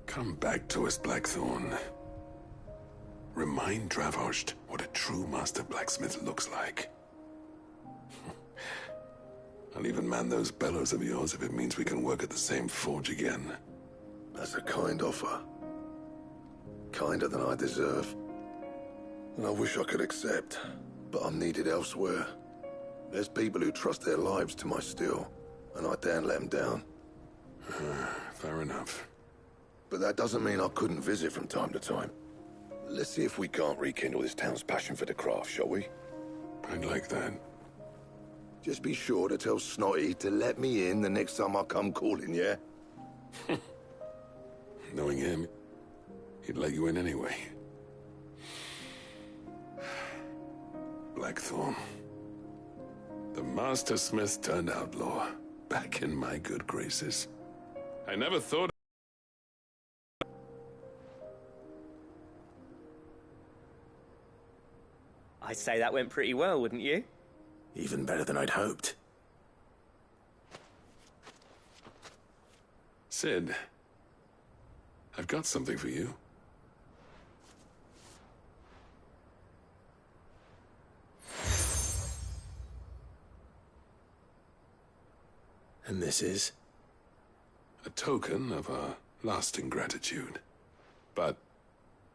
Come back to us, Blackthorn. Remind Dravost what a true master blacksmith looks like. I'll even man those bellows of yours if it means we can work at the same forge again. That's a kind offer. Kinder than I deserve. And I wish I could accept, but I'm needed elsewhere. There's people who trust their lives to my steel, and I daren't let them down. Fair enough. But that doesn't mean I couldn't visit from time to time. Let's see if we can't rekindle this town's passion for the craft, shall we? I'd like that. Just be sure to tell Snotty to let me in the next time I come calling, yeah? Knowing him, he'd let you in anyway. Blackthorn. The Master Smith turned outlaw, back in my good graces. I never thought... I'd say that went pretty well, wouldn't you? Even better than I'd hoped. Sid, I've got something for you. And this is? A token of our lasting gratitude. But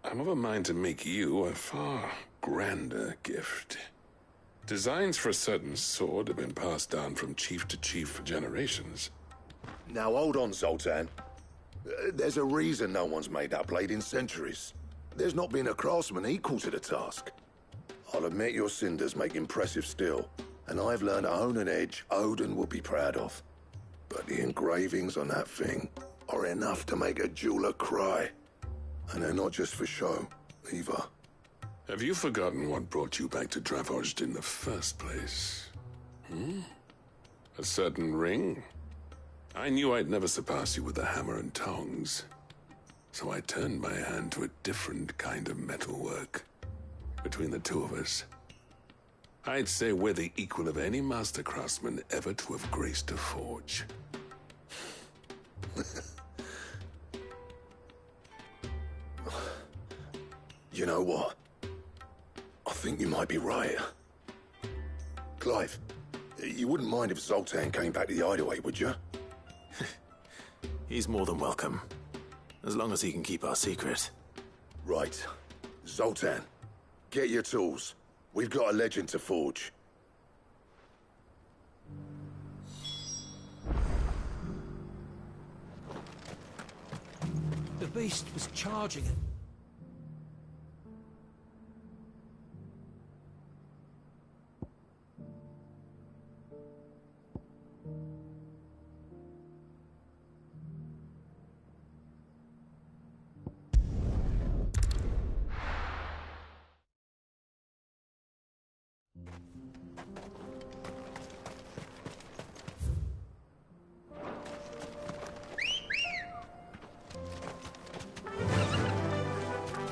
I'm of a mind to make you a far grander gift. Designs for a certain sword have been passed down from chief to chief for generations. Now hold on, Zoltan. There's a reason no one's made that blade in centuries. There's not been a craftsman equal to the task. I'll admit your cinders make impressive steel, and I've learned to own an edge Odin will be proud of. But the engravings on that thing are enough to make a jeweler cry. And they're not just for show, either. Have you forgotten what brought you back to Dravost in the first place? A certain ring? I knew I'd never surpass you with the hammer and tongs. So I turned my hand to a different kind of metalwork. Between the two of us, I'd say we're the equal of any master craftsman ever to have graced a forge. You know what? I think you might be right. Clive, you wouldn't mind if Zoltan came back to the Hideaway, would you? He's more than welcome, as long as he can keep our secret. Right. Zoltan, get your tools. We've got a legend to forge. The beast was charging it.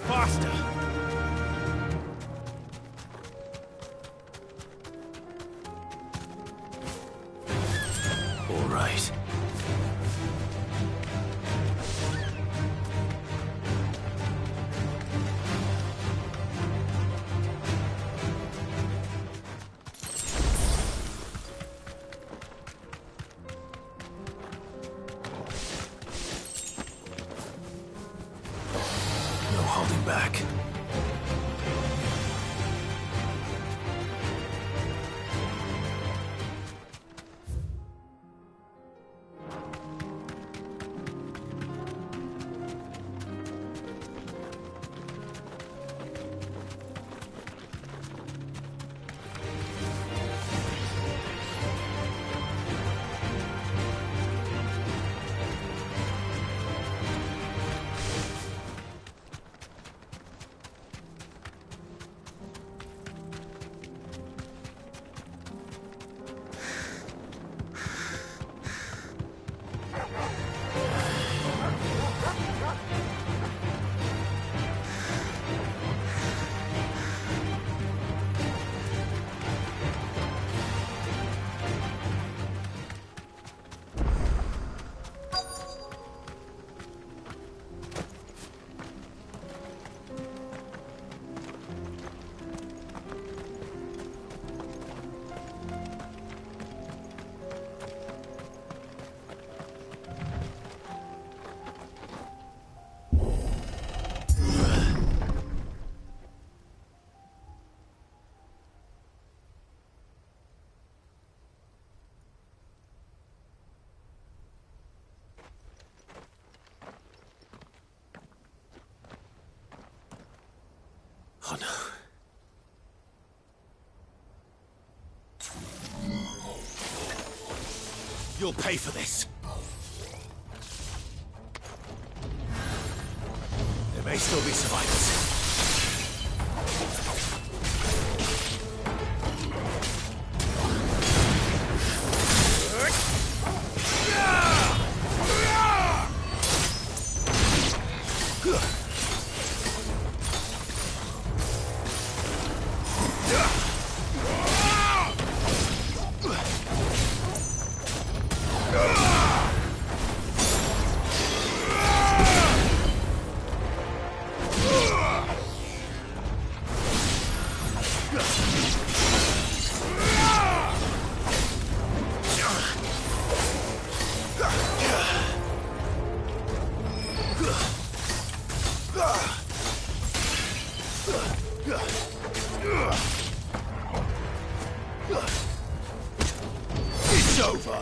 Faster! All right. No holding back. Oh no. You'll pay for this. There may still be survivors. It's over!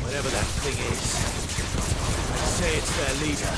Whatever that thing is, I'd say it's their leader.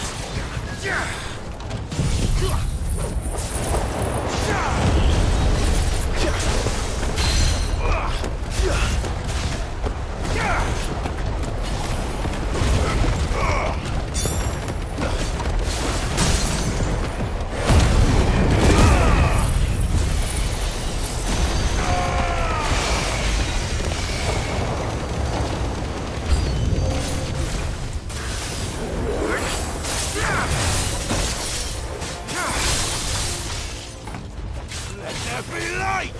Let there be light!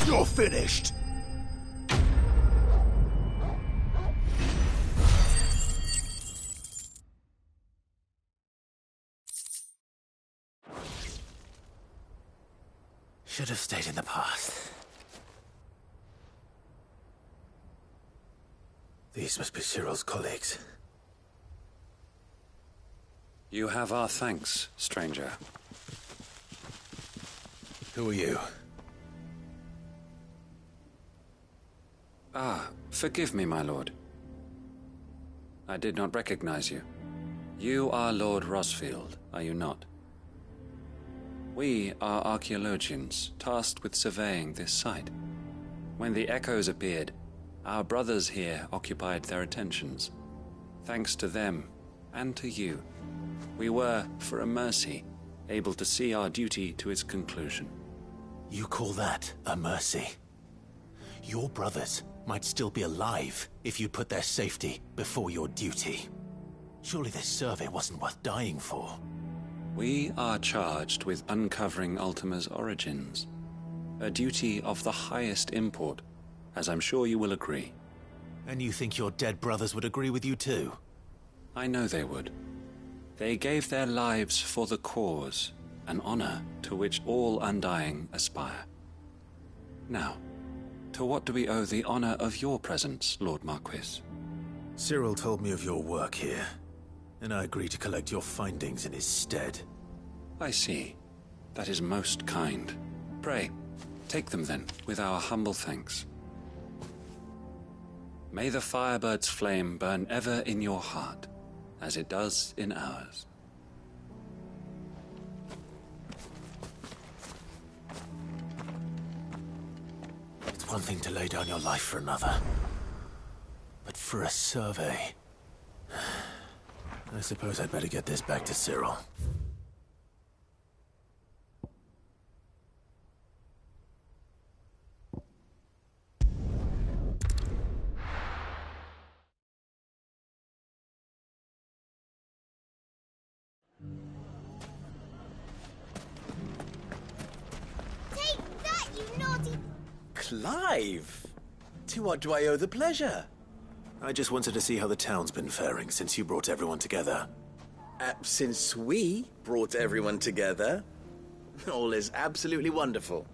You're finished! Should have stayed in the past. These must be Cyril's colleagues. You have our thanks, stranger. Who are you? Ah, forgive me, my lord. I did not recognize you. You are Lord Rosfield, are you not? We are archaeologians, tasked with surveying this site. When the echoes appeared, our brothers here occupied their attentions. Thanks to them, and to you, we were, for a mercy, able to see our duty to its conclusion. You call that a mercy? Your brothers might still be alive if you put their safety before your duty. Surely this survey wasn't worth dying for. We are charged with uncovering Ultima's origins. A duty of the highest import, as I'm sure you will agree. And you think your dead brothers would agree with you too? I know they would. They gave their lives for the cause, an honor to which all Undying aspire. Now, to what do we owe the honor of your presence, Lord Marquis? Cyril told me of your work here, and I agreed to collect your findings in his stead. I see. That is most kind. Pray, take them then, with our humble thanks. May the Firebird's flame burn ever in your heart, as it does in ours. It's one thing to lay down your life for another, but for a survey... I suppose I'd better get this back to Cyril. Take that, you Clive! To what do I owe the pleasure? I just wanted to see how the town's been faring since you brought everyone together. Since we brought everyone together, all is absolutely wonderful.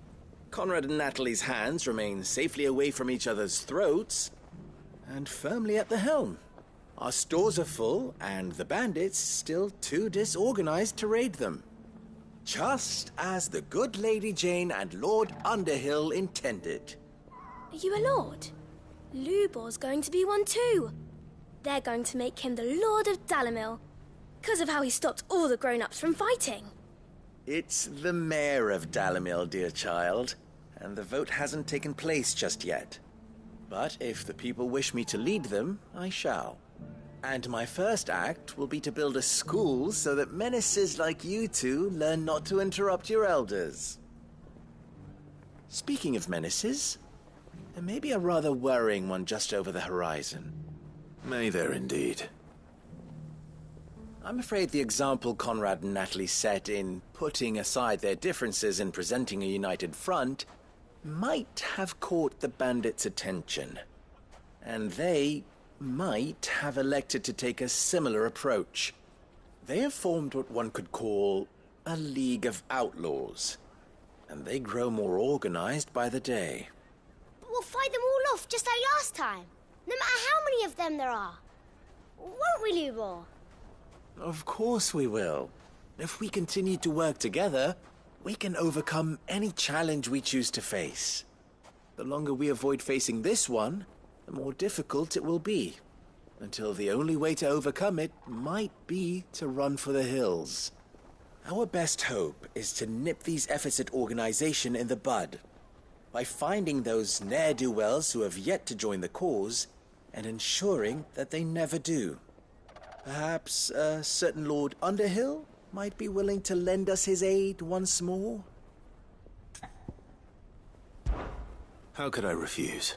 Conrad and Natalie's hands remain safely away from each other's throats and firmly at the helm. Our stores are full, and the bandits still too disorganized to raid them. Just as the good Lady Jane and Lord Underhill intended. Are you a lord? Lubor's going to be one too. They're going to make him the Lord of Dalimil, because of how he stopped all the grown-ups from fighting. It's the mayor of Dalimil, dear child, and the vote hasn't taken place just yet. But if the people wish me to lead them, I shall. And my first act will be to build a school so that menaces like you two learn not to interrupt your elders. Speaking of menaces, there may be a rather worrying one just over the horizon. May there indeed. I'm afraid the example Conrad and Natalie set in putting aside their differences and presenting a united front might have caught the bandits' attention. And they might have elected to take a similar approach. They have formed what one could call a League of Outlaws, and they grow more organized by the day. But we'll fight them all off just like last time, no matter how many of them there are. Won't we, Lubor? Of course we will. If we continue to work together, we can overcome any challenge we choose to face. The longer we avoid facing this one, the more difficult it will be, until the only way to overcome it might be to run for the hills. Our best hope is to nip these efforts at organization in the bud, by finding those ne'er-do-wells who have yet to join the cause, and ensuring that they never do. Perhaps a certain Lord Underhill might be willing to lend us his aid once more? How could I refuse?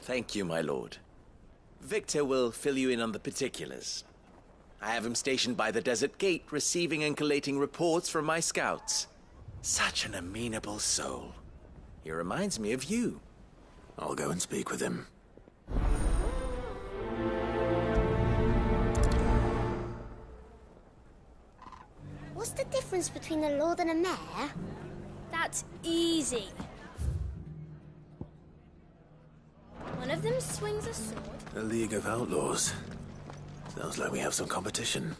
Thank you, my lord. Victor will fill you in on the particulars. I have him stationed by the Desert Gate, receiving and collating reports from my scouts. Such an amenable soul. He reminds me of you. I'll go and speak with him. What's the difference between a lord and a mayor? That's easy. One of them swings a sword. A League of Outlaws. Sounds like we have some competition.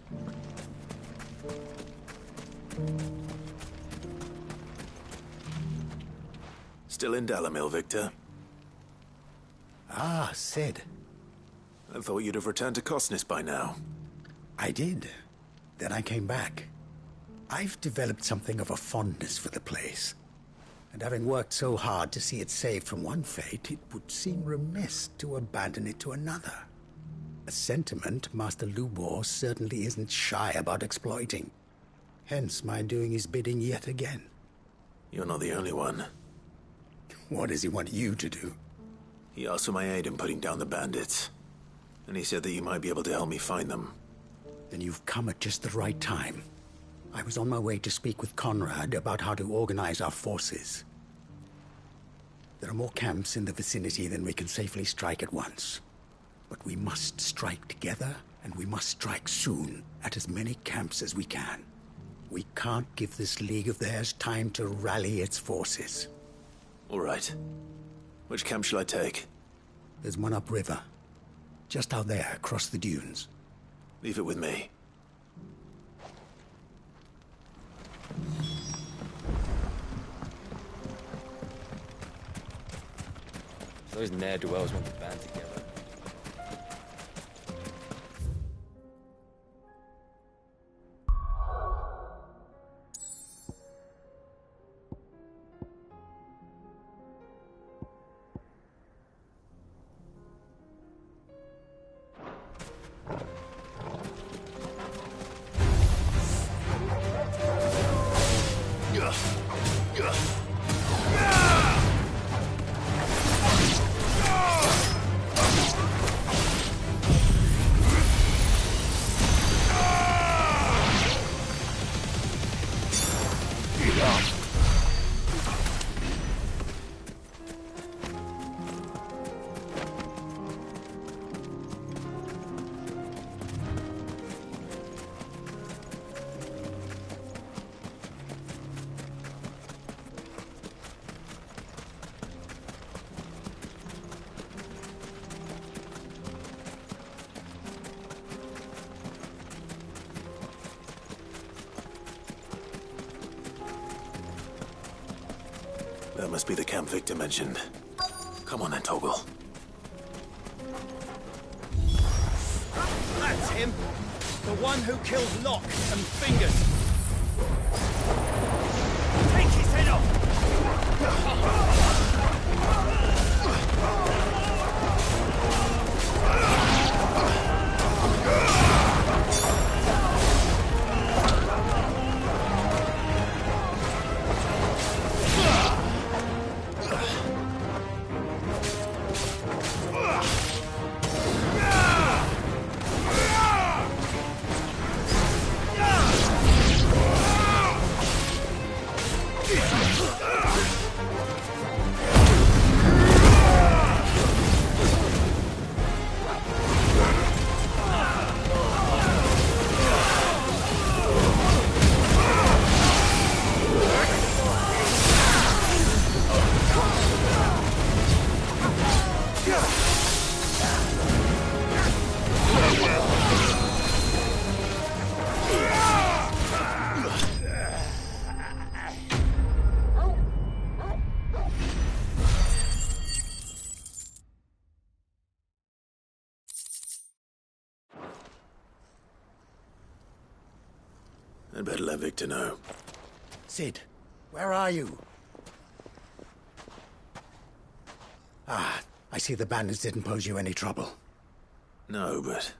Still in Dalimil, Victor? Ah, Sid. I thought you'd have returned to Cosnis by now. I did. Then I came back. I've developed something of a fondness for the place. And having worked so hard to see it saved from one fate, it would seem remiss to abandon it to another. A sentiment Master Lubor certainly isn't shy about exploiting. Hence my doing his bidding yet again. You're not the only one. What does he want you to do? He asked for my aid in putting down the bandits. And he said that you might be able to help me find them. Then you've come at just the right time. I was on my way to speak with Conrad about how to organize our forces. There are more camps in the vicinity than we can safely strike at once. But we must strike together, and we must strike soon at as many camps as we can. We can't give this league of theirs time to rally its forces. All right. Which camp shall I take? There's one upriver. Just out there, across the dunes. Leave it with me. Those ne'er-do-wells want to band together. That must be the camp Victor mentioned. Come on then, Torgal. That's him! The one who killed Locke and Fingers! Take his head off! I'd better let Victor know. Cid, where are you? Ah, I see the bandits didn't pose you any trouble. No, but...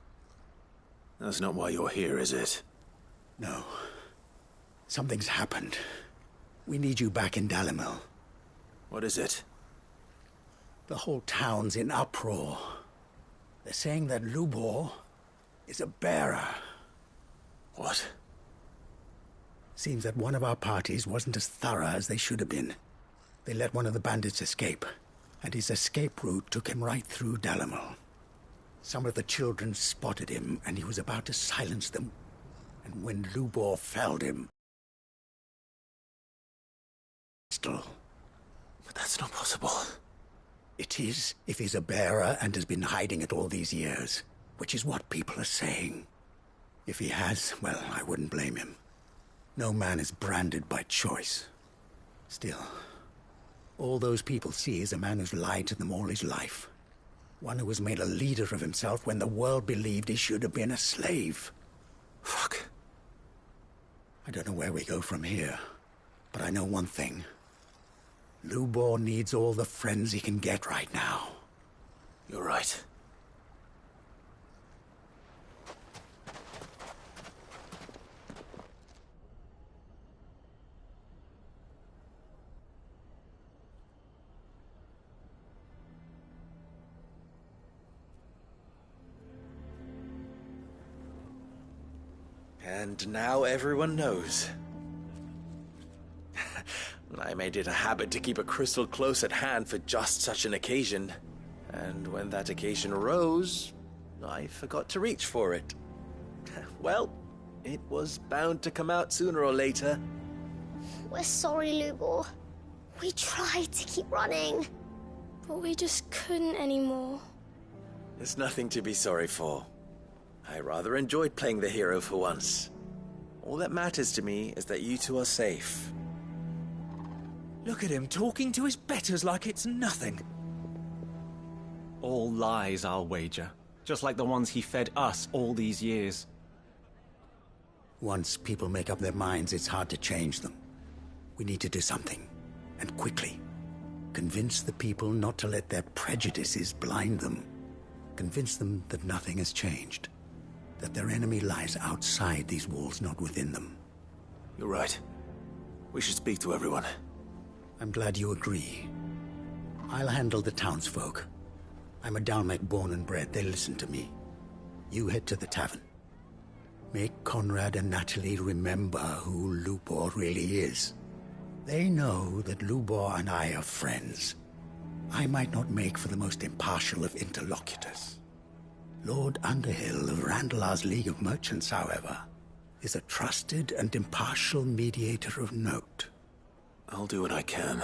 that's not why you're here, is it? No. Something's happened. We need you back in Dalimil. What is it? The whole town's in uproar. They're saying that Lubor is a bearer. What? Seems that one of our parties wasn't as thorough as they should have been. They let one of the bandits escape, and his escape route took him right through Dalimil. Some of the children spotted him, and he was about to silence them. And when Lubor felled him... Still. But that's not possible. It is, if he's a bearer and has been hiding it all these years, which is what people are saying. If he has, well, I wouldn't blame him. No man is branded by choice. Still, all those people see is a man who's lied to them all his life. One who was made a leader of himself when the world believed he should have been a slave. Fuck. I don't know where we go from here, but I know one thing. Lubor needs all the friends he can get right now. You're right. And now everyone knows. I made it a habit to keep a crystal close at hand for just such an occasion. And when that occasion arose, I forgot to reach for it. Well, it was bound to come out sooner or later. We're sorry, Lubor. We tried to keep running. But we just couldn't anymore. There's nothing to be sorry for. I rather enjoyed playing the hero for once. All that matters to me is that you two are safe. Look at him talking to his betters like it's nothing. All lies, I'll wager. Just like the ones he fed us all these years. Once people make up their minds, it's hard to change them. We need to do something, and quickly. Convince the people not to let their prejudices blind them. Convince them that nothing has changed. That their enemy lies outside these walls, not within them. You're right. We should speak to everyone. I'm glad you agree. I'll handle the townsfolk. I'm a Dalmec born and bred. They listen to me. You head to the tavern. Make Conrad and Natalie remember who Lubor really is. They know that Lubor and I are friends. I might not make for the most impartial of interlocutors. Lord Underhill of Randalar's League of Merchants, however, is a trusted and impartial mediator of note. I'll do what I can.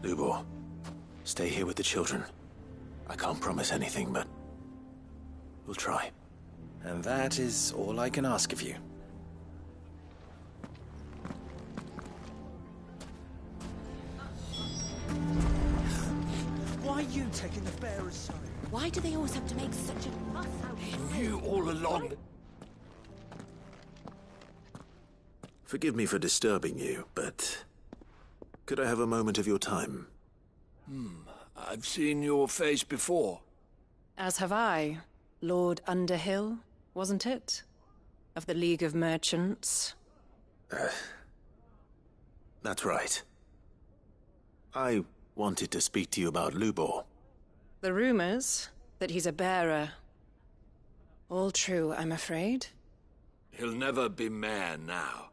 Lubor, stay here with the children. I can't promise anything, but we'll try. And that is all I can ask of you. taking the bearer's side. Why do they always have to make such a fuss out of it? You all along. Forgive me for disturbing you, but could I have a moment of your time? I've seen your face before. As have I. Lord Underhill, wasn't it? Of the League of Merchants. That's right. I wanted to speak to you about Lubor. The rumors that he's a bearer. All true, I'm afraid. He'll never be mayor now.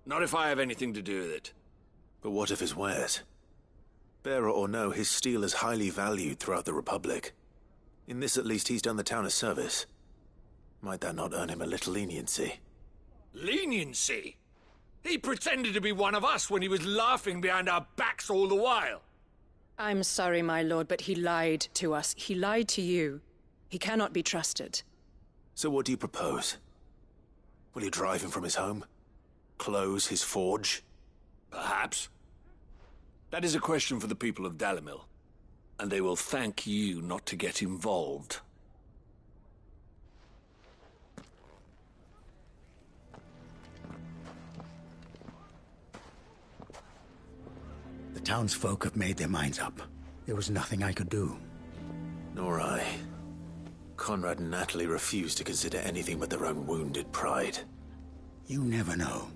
Not if I have anything to do with it. But what of his wares? Bearer or no, his steel is highly valued throughout the Republic. In this, at least, he's done the town a service. Might that not earn him a little leniency? Leniency? He pretended to be one of us when he was laughing behind our backs all the while. I'm sorry, my lord, but he lied to us. He lied to you. He cannot be trusted. So what do you propose? Will you drive him from his home? Close his forge? Perhaps. That is a question for the people of Dalimil, and they will thank you not to get involved. The townsfolk have made their minds up. There was nothing I could do. Nor I. Conrad and Natalie refused to consider anything but their own wounded pride. You never know.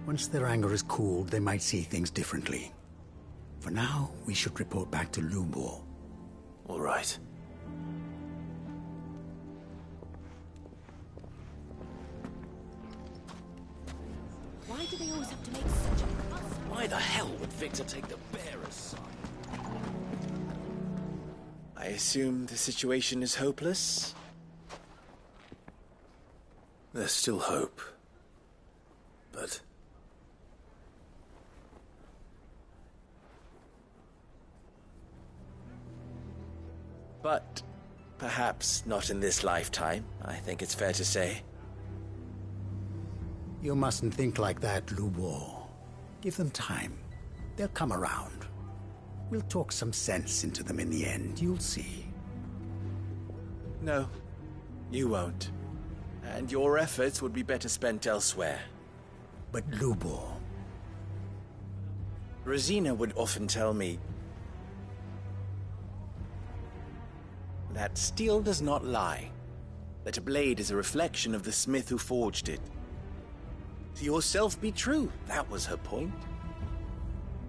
Once their anger is cooled, they might see things differently. For now, we should report back to Lubor. All right. Why do they always have to make such a fuss? Why the hell would Victor take the bearer's side? I assume the situation is hopeless? There's still hope. But... But perhaps not in this lifetime, I think it's fair to say. You mustn't think like that, Lubor. Give them time. They'll come around. We'll talk some sense into them in the end, you'll see. No, you won't. And your efforts would be better spent elsewhere. But Lubor... Rosina would often tell me that steel does not lie, that a blade is a reflection of the smith who forged it. To yourself be true, that was her point.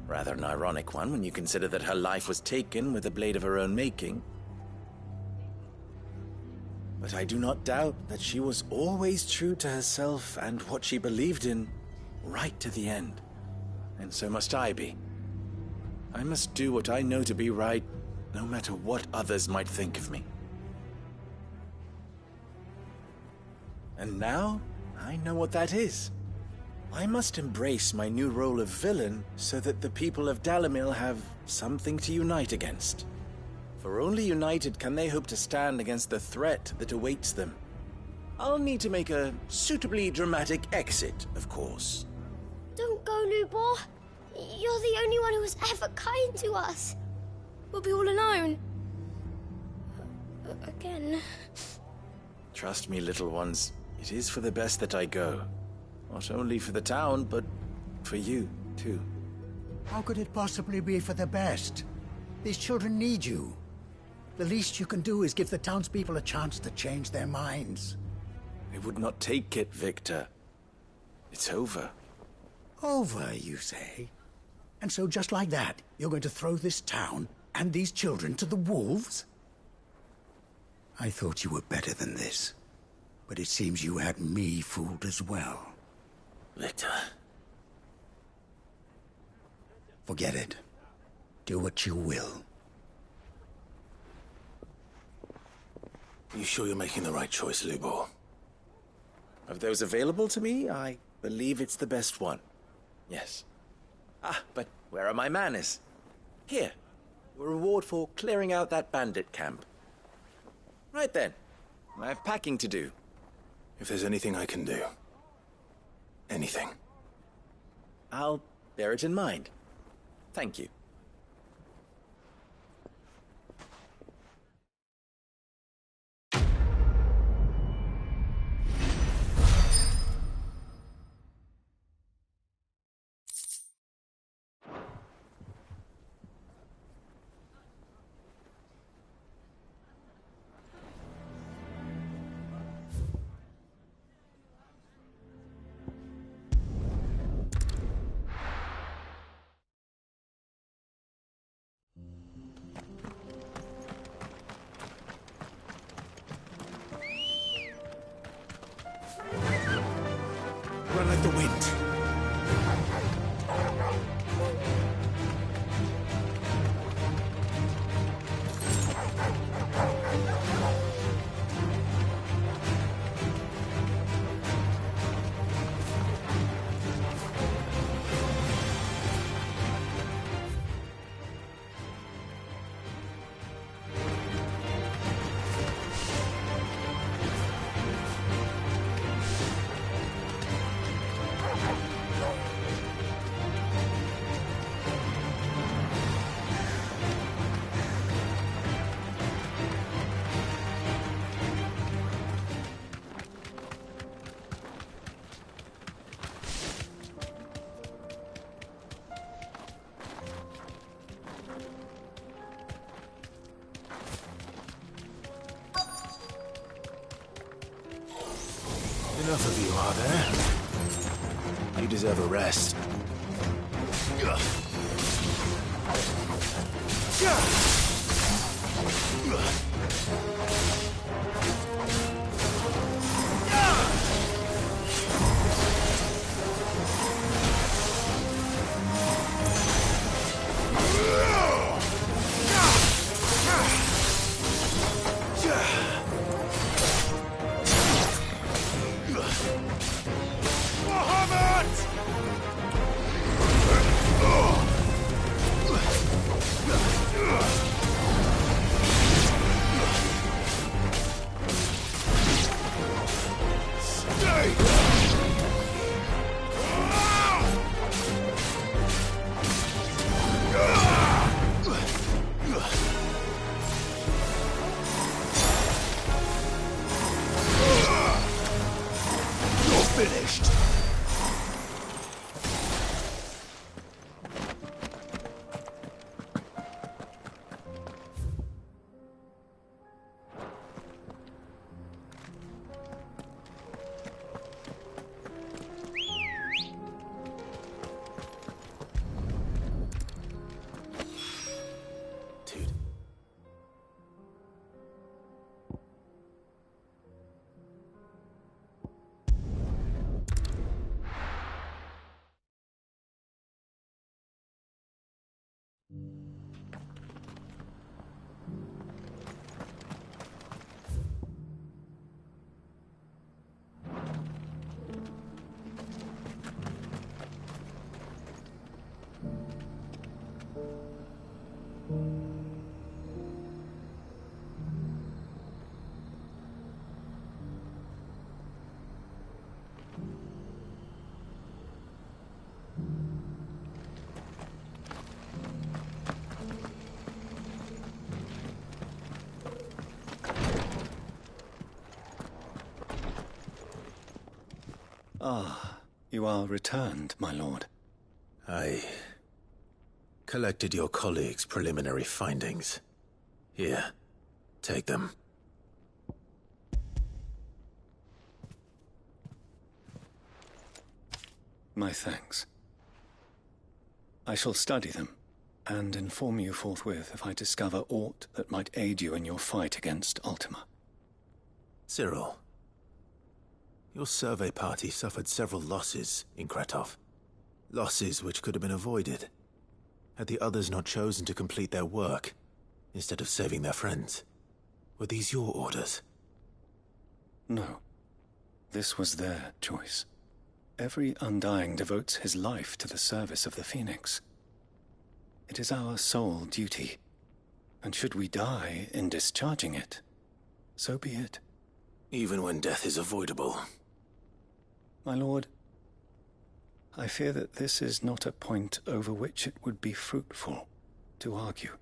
Rather an ironic one when you consider that her life was taken with a blade of her own making. But I do not doubt that she was always true to herself and what she believed in, right to the end. And so must I be. I must do what I know to be right, no matter what others might think of me. And now, I know what that is. I must embrace my new role of villain so that the people of Dalimil have something to unite against. For only united can they hope to stand against the threat that awaits them. I'll need to make a suitably dramatic exit, of course. Don't go, Lubor. You're the only one who was ever kind to us. We'll be all alone. Again. Trust me, little ones. It is for the best that I go. Not only for the town, but for you, too. How could it possibly be for the best? These children need you. The least you can do is give the townspeople a chance to change their minds. I would not take it, Victor. It's over. Over, you say? And so just like that, you're going to throw this town and these children to the wolves? I thought you were better than this. But it seems you had me fooled as well. Victor. Forget it. Do what you will. You sure you're making the right choice, Lubor? Of those available to me, I believe it's the best one. Yes. Ah, but where are my manners? Here. A reward for clearing out that bandit camp. Right then. I have packing to do. If there's anything I can do. Anything. I'll bear it in mind. Thank you. like the wind. Enough of you, are there? You deserve a rest. Finished. Ah, you are returned, my lord. I collected your colleagues' preliminary findings. Here, take them. My thanks. I shall study them, and inform you forthwith if I discover aught that might aid you in your fight against Ultima. Cyril, your survey party suffered several losses in Kretov. Losses which could have been avoided, had the others not chosen to complete their work, instead of saving their friends. Were these your orders? No. This was their choice. Every Undying devotes his life to the service of the Phoenix. It is our sole duty, and should we die in discharging it, so be it. Even when death is avoidable. My lord, I fear that this is not a point over which it would be fruitful to argue.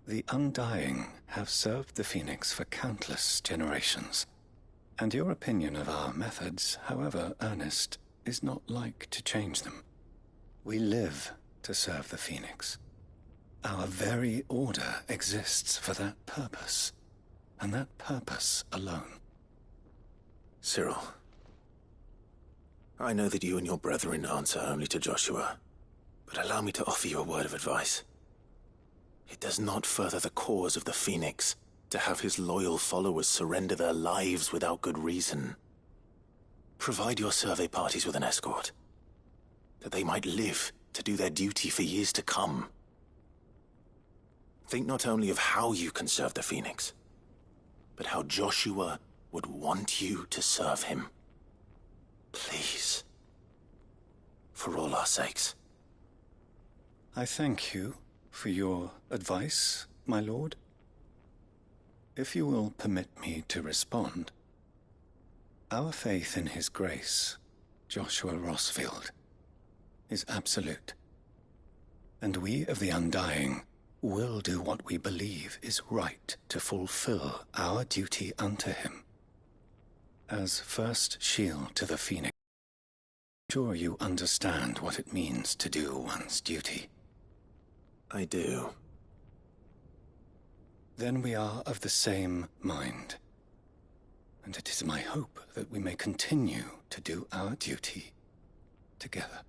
The Undying have served the Phoenix for countless generations, and your opinion of our methods, however earnest, is not like to change them. We live to serve the Phoenix. Our very order exists for that purpose, and that purpose alone. Cyril, I know that you and your brethren answer only to Joshua, but allow me to offer you a word of advice. It does not further the cause of the Phoenix to have his loyal followers surrender their lives without good reason. Provide your survey parties with an escort, that they might live to do their duty for years to come. Think not only of how you can serve the Phoenix, but how Joshua would want you to serve him. Please. For all our sakes. I thank you for your advice, my lord. If you will permit me to respond, our faith in his grace, Joshua Rossfield, is absolute. And we of the Undying will do what we believe is right to fulfill our duty unto him. As first shield to the Phoenix, I'm sure you understand what it means to do one's duty. I do. Then we are of the same mind. And it is my hope that we may continue to do our duty together.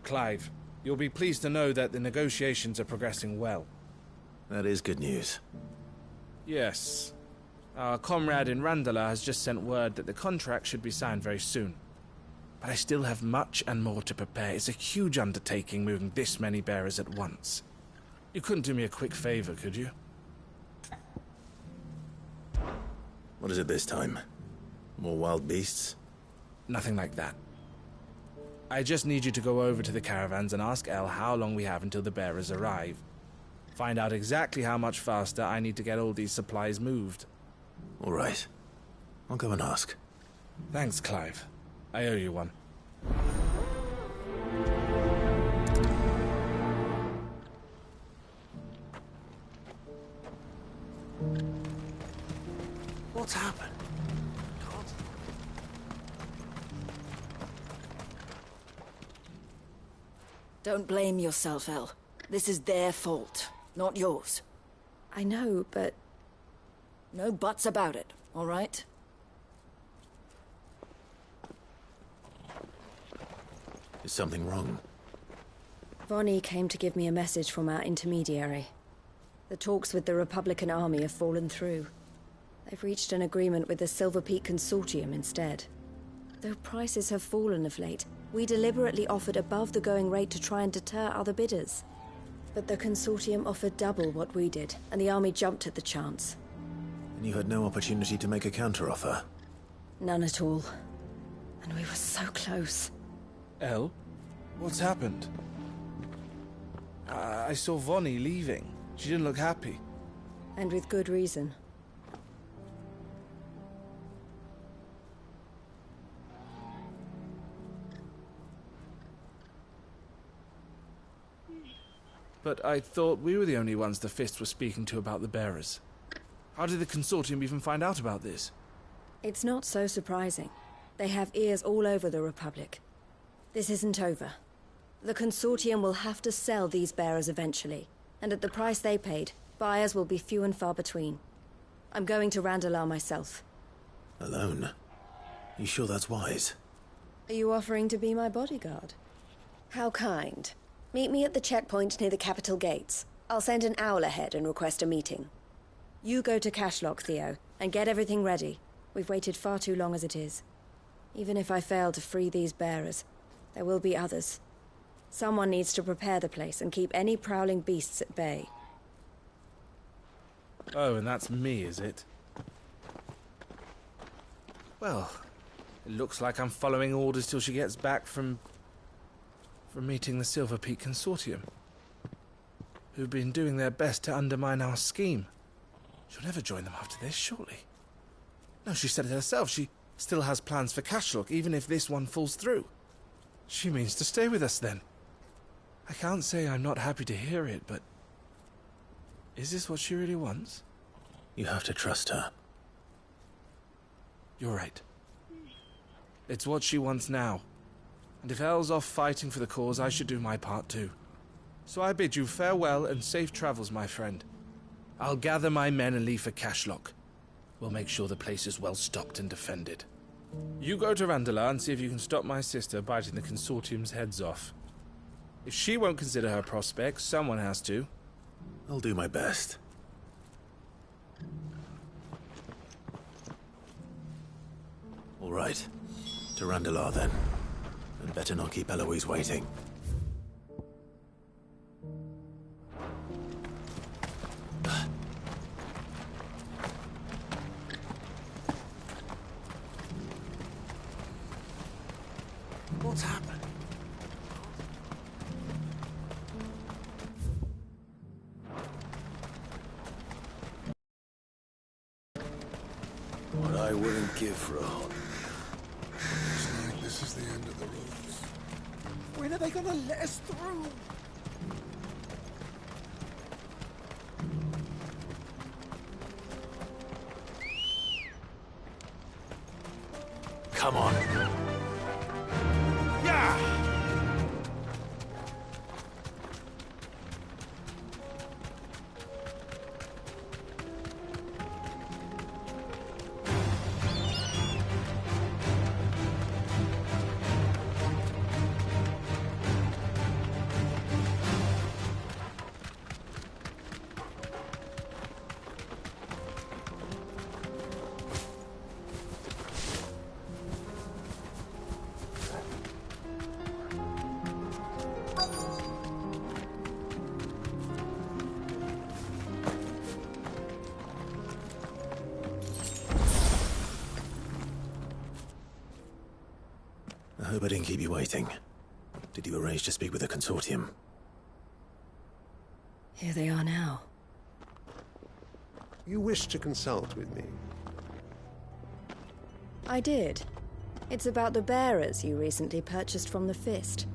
Clive, you'll be pleased to know that the negotiations are progressing well. That is good news. Yes. Our comrade in Randalar has just sent word that the contract should be signed very soon. But I still have much and more to prepare. It's a huge undertaking moving this many bearers at once. You couldn't do me a quick favor, could you? What is it this time? More wild beasts? Nothing like that. I just need you to go over to the caravans and ask El how long we have until the bearers arrive. Find out exactly how much faster I need to get all these supplies moved. All right. I'll go and ask. Thanks, Clive. I owe you one. What's happened? Don't blame yourself, El. This is their fault, not yours. I know, but... No buts about it, all right? Is something wrong? Vonnie came to give me a message from our intermediary. The talks with the Republican army have fallen through. They've reached an agreement with the Silver Peak Consortium instead. Though prices have fallen of late, we deliberately offered above the going rate to try and deter other bidders. But the Consortium offered double what we did, and the army jumped at the chance. And you had no opportunity to make a counteroffer? None at all. And we were so close. El? What's happened? I saw Vonnie leaving. She didn't look happy. And with good reason. But I thought we were the only ones the Fist were speaking to about the bearers. How did the Consortium even find out about this? It's not so surprising. They have ears all over the Republic. This isn't over. The Consortium will have to sell these bearers eventually, and at the price they paid, buyers will be few and far between. I'm going to Randalar myself. Alone? You sure that's wise? Are you offering to be my bodyguard? How kind. Meet me at the checkpoint near the capital gates. I'll send an owl ahead and request a meeting. You go to Cashlock, Theo, and get everything ready. We've waited far too long as it is. Even if I fail to free these bearers, there will be others. Someone needs to prepare the place and keep any prowling beasts at bay. Oh, and that's me, is it? Well, it looks like I'm following orders till she gets back from meeting the Silver Peak Consortium, who've been doing their best to undermine our scheme. She'll never join them after this, surely. No, she said it herself. She still has plans for Cashlock, even if this one falls through. She means to stay with us, then. I can't say I'm not happy to hear it, but... is this what she really wants? You have to trust her. You're right. It's what she wants now. And if El's off fighting for the cause, I should do my part too. So I bid you farewell and safe travels, my friend. I'll gather my men and leave for Cashlock. We'll make sure the place is well stocked and defended. You go to Randalar and see if you can stop my sister biting the Consortium's heads off. If she won't consider her prospects, someone has to. I'll do my best. All right. To Randalar, then. And better not keep Eloise waiting. What's happened? What I wouldn't give for a hot. Looks like this is the end of the roads. When are they gonna let us through? Come on. Yeah! I hope I didn't keep you waiting. Did you arrange to speak with the Consortium? Here they are now. You wish to consult with me? I did. It's about the bearers you recently purchased from the Fist.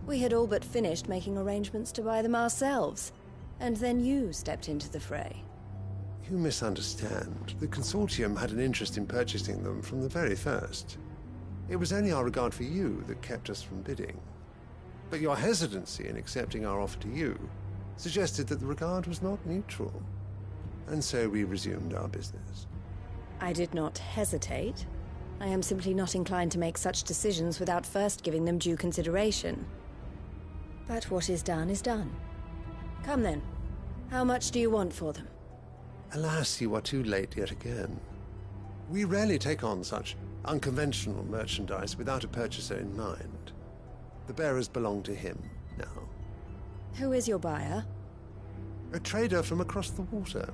We had all but finished making arrangements to buy them ourselves, and then you stepped into the fray. You misunderstand. The Consortium had an interest in purchasing them from the very first. It was only our regard for you that kept us from bidding. But your hesitancy in accepting our offer to you suggested that the regard was not mutual. And so we resumed our business. I did not hesitate. I am simply not inclined to make such decisions without first giving them due consideration. But what is done is done. Come then. How much do you want for them? Alas, you are too late yet again. We rarely take on such unconventional merchandise without a purchaser in mind. The bearers belong to him now. Who is your buyer? A trader from across the water.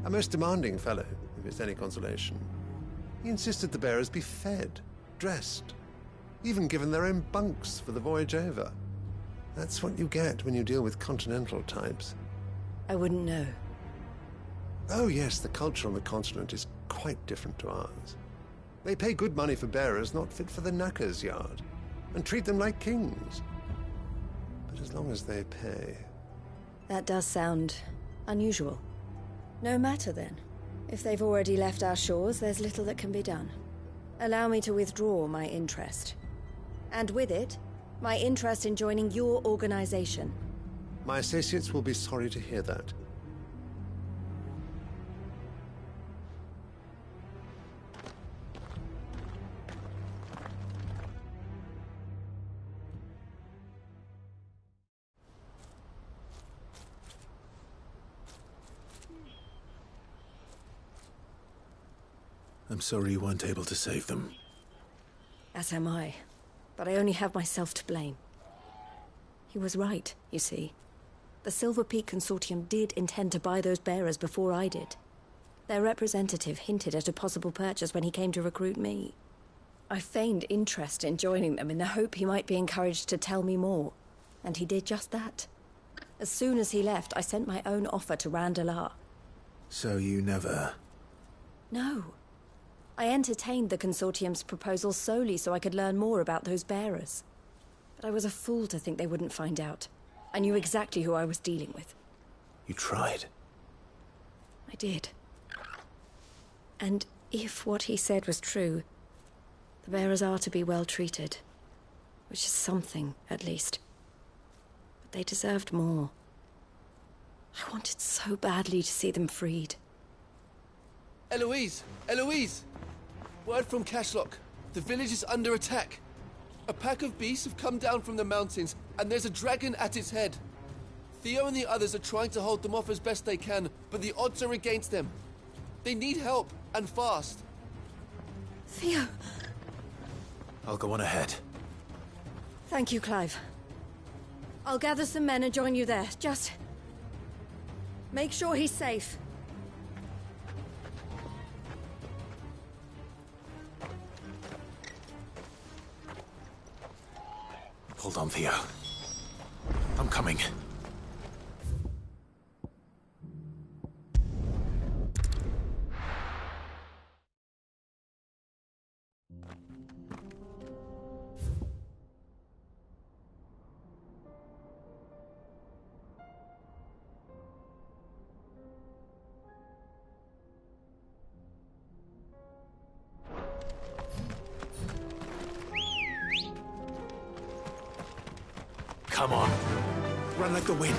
A most demanding fellow, if it's any consolation. He insisted the bearers be fed, dressed, even given their own bunks for the voyage over. That's what you get when you deal with continental types. I wouldn't know. Oh yes, the culture on the continent is quite different to ours. They pay good money for bearers not fit for the knacker's yard, and treat them like kings. But as long as they pay... That does sound unusual. No matter then. If they've already left our shores, there's little that can be done. Allow me to withdraw my interest. And with it, my interest in joining your organization. My associates will be sorry to hear that. I'm sorry you weren't able to save them. As am I. But I only have myself to blame. He was right, you see. The Silver Peak Consortium did intend to buy those bearers before I did. Their representative hinted at a possible purchase when he came to recruit me. I feigned interest in joining them in the hope he might be encouraged to tell me more, and he did just that. As soon as he left, I sent my own offer to Randalar. So you never... No. I entertained the Consortium's proposal solely so I could learn more about those bearers. But I was a fool to think they wouldn't find out. I knew exactly who I was dealing with. You tried. I did. And if what he said was true, the bearers are to be well treated. Which is something, at least. But they deserved more. I wanted so badly to see them freed. Eloise! Eloise! Word from Cashlock. The village is under attack. A pack of beasts have come down from the mountains, and there's a dragon at its head. Theo and the others are trying to hold them off as best they can, but the odds are against them. They need help, and fast. Theo! I'll go on ahead. Thank you, Clive. I'll gather some men and join you there. Just... make sure he's safe. Hold on, Theo. I'm coming. Come on. Run like the wind.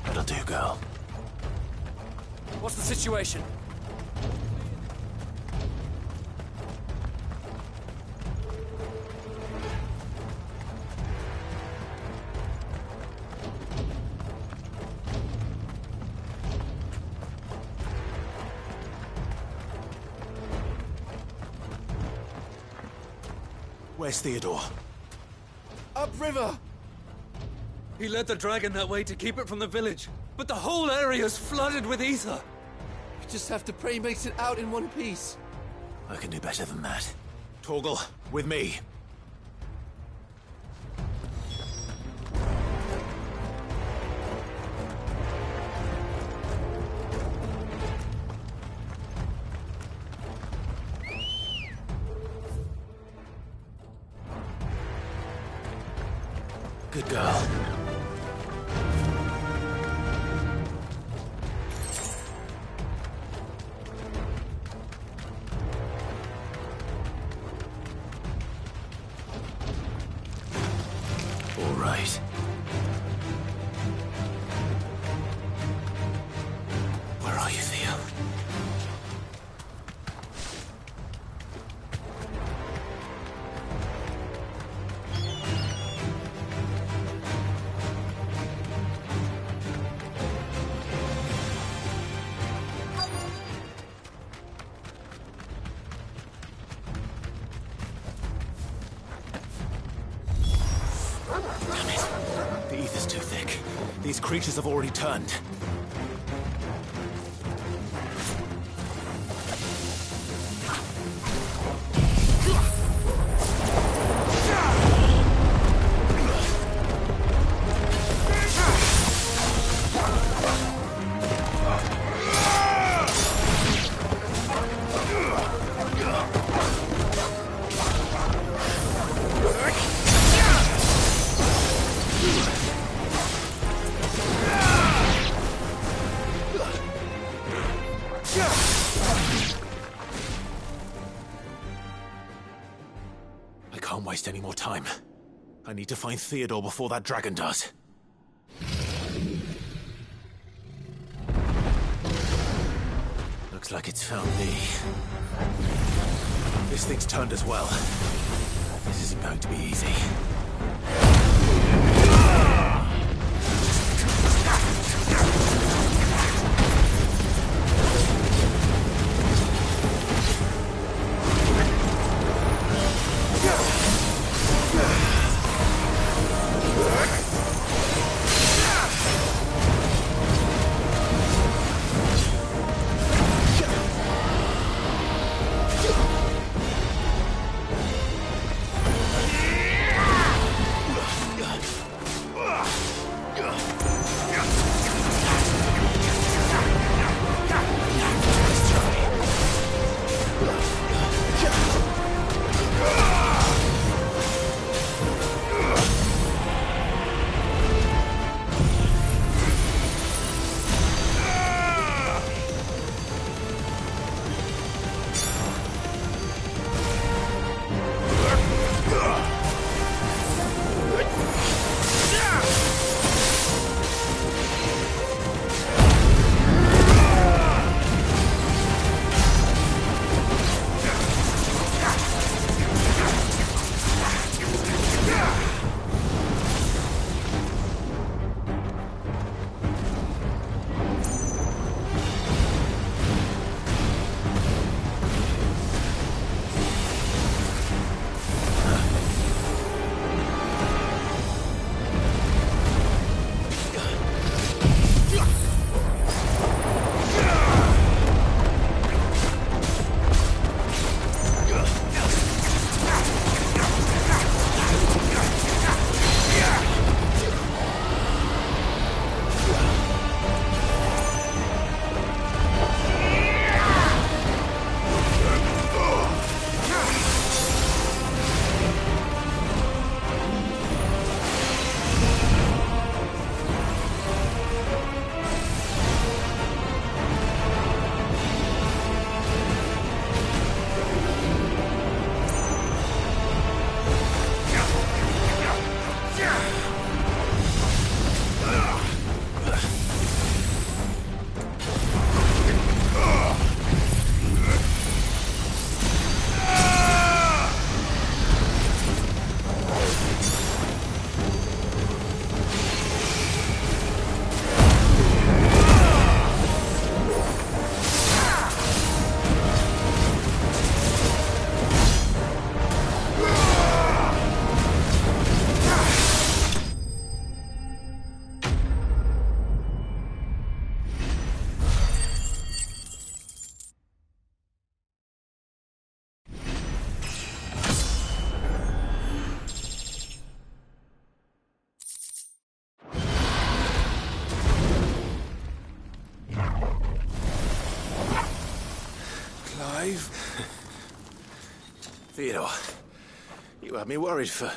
That'll do, girl. What's the situation? Where's Theodore? Upriver! He led the dragon that way to keep it from the village, but the whole area's flooded with ether. We just have to pray he makes it out in one piece. I can do better than that. Torgal, with me. Good girl. All right. Where are you, Theo? Damn it. The ether's too thick. These creatures have already turned. more time. I need to find Theodore before that dragon does. Looks like it's found me. This thing's turned as well. This isn't going to be easy. Theodore, you had me worried for...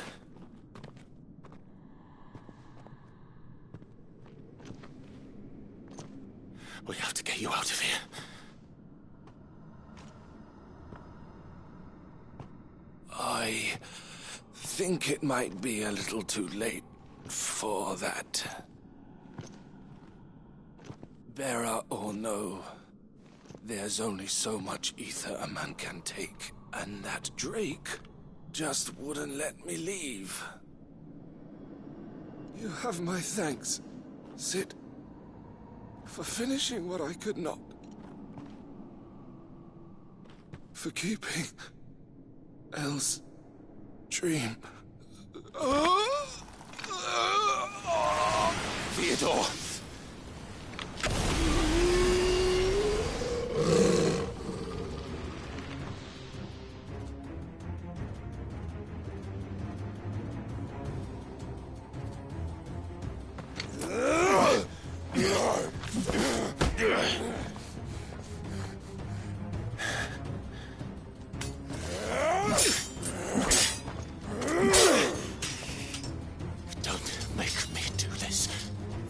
We have to get you out of here. I think it might be a little too late for that. Bearer or no, there's only so much ether a man can take, and that Drake just wouldn't let me leave. You have my thanks, Cid, for finishing what I could not. For keeping Elle's dream. Theodore!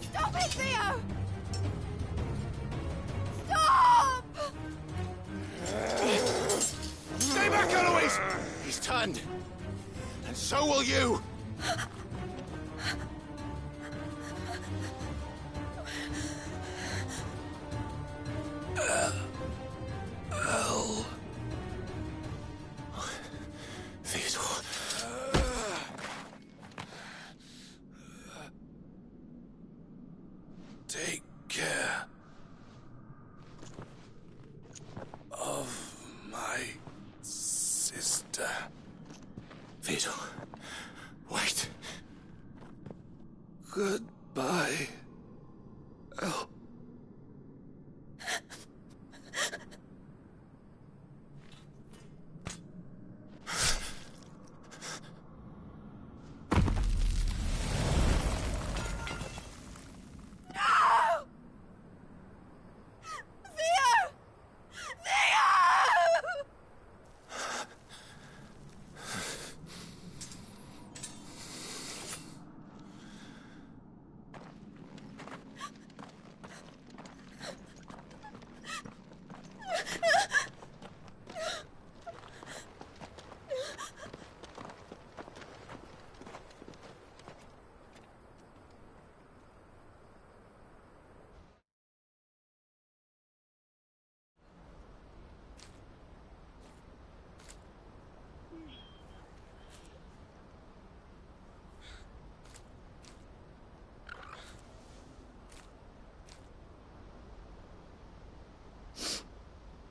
Stop it! kill you! El. Theodore. Take care of my sister. Theodore. Wait. Goodbye, El.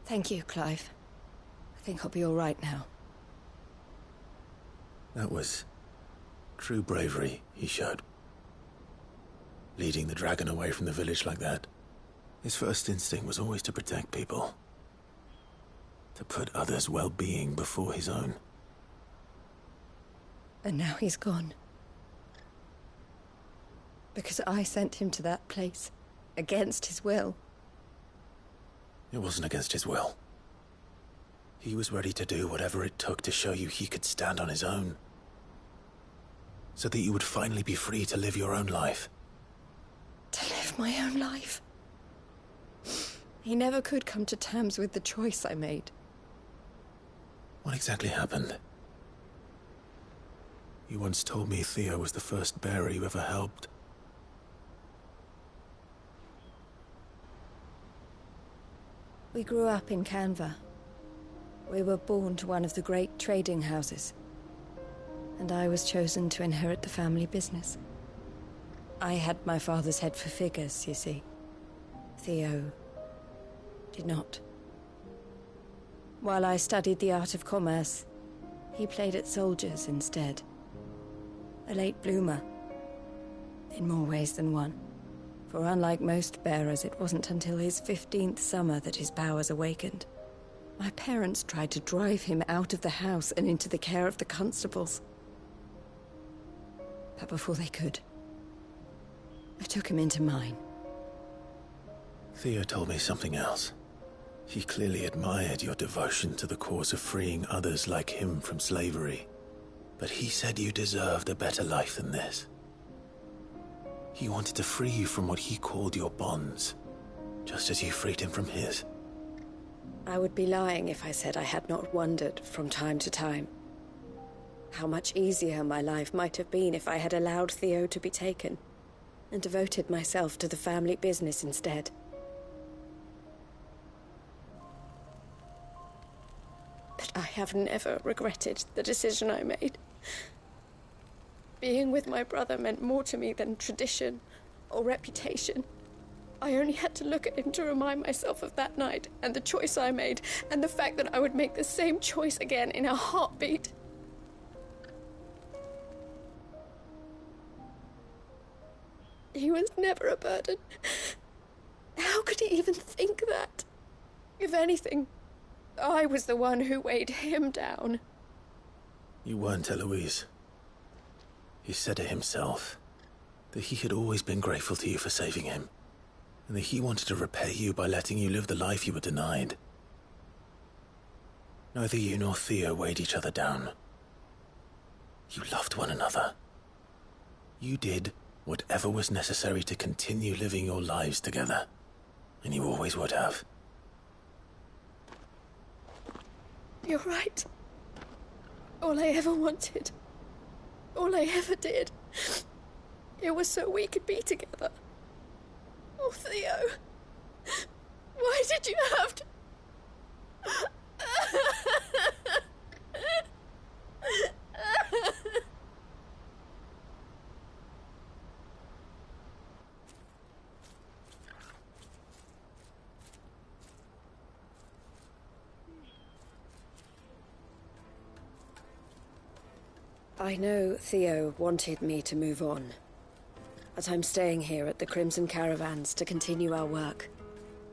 Thank you, Clive. I think I'll be all right now. That was true bravery he showed. Leading the dragon away from the village like that. His first instinct was always to protect people. To put others' well-being before his own. And now he's gone. Because I sent him to that place, against his will. It wasn't against his will. He was ready to do whatever it took to show you he could stand on his own. So that you would finally be free to live your own life. To live my own life? He never could come to terms with the choice I made. What exactly happened? You once told me Theo was the first bearer you ever helped. We grew up in Canva. We were born to one of the great trading houses. And I was chosen to inherit the family business. I had my father's head for figures, you see. Theo did not. While I studied the art of commerce, he played at soldiers instead. A late bloomer, in more ways than one. For unlike most bearers, it wasn't until his 15th summer that his powers awakened. My parents tried to drive him out of the house and into the care of the constables. But before they could, I took him into mine. Theo told me something else. He clearly admired your devotion to the cause of freeing others like him from slavery. But he said you deserved a better life than this. He wanted to free you from what he called your bonds, just as you freed him from his. I would be lying if I said I had not wondered from time to time how much easier my life might have been if I had allowed Theo to be taken and devoted myself to the family business instead. But I have never regretted the decision I made. Being with my brother meant more to me than tradition or reputation. I only had to look at him to remind myself of that night and the choice I made and the fact that I would make the same choice again in a heartbeat. He was never a burden. How could he even think that? If anything, I was the one who weighed him down. You weren't, Eloise. He said it himself, that he had always been grateful to you for saving him, and that he wanted to repay you by letting you live the life you were denied. Neither you nor Theo weighed each other down. You loved one another. You did whatever was necessary to continue living your lives together, and you always would have. You're right. All I ever wanted all I ever did. It was so we could be together. Oh, Theo. Why did you have to... I know Theo wanted me to move on, but I'm staying here at the Crimson Caravans to continue our work.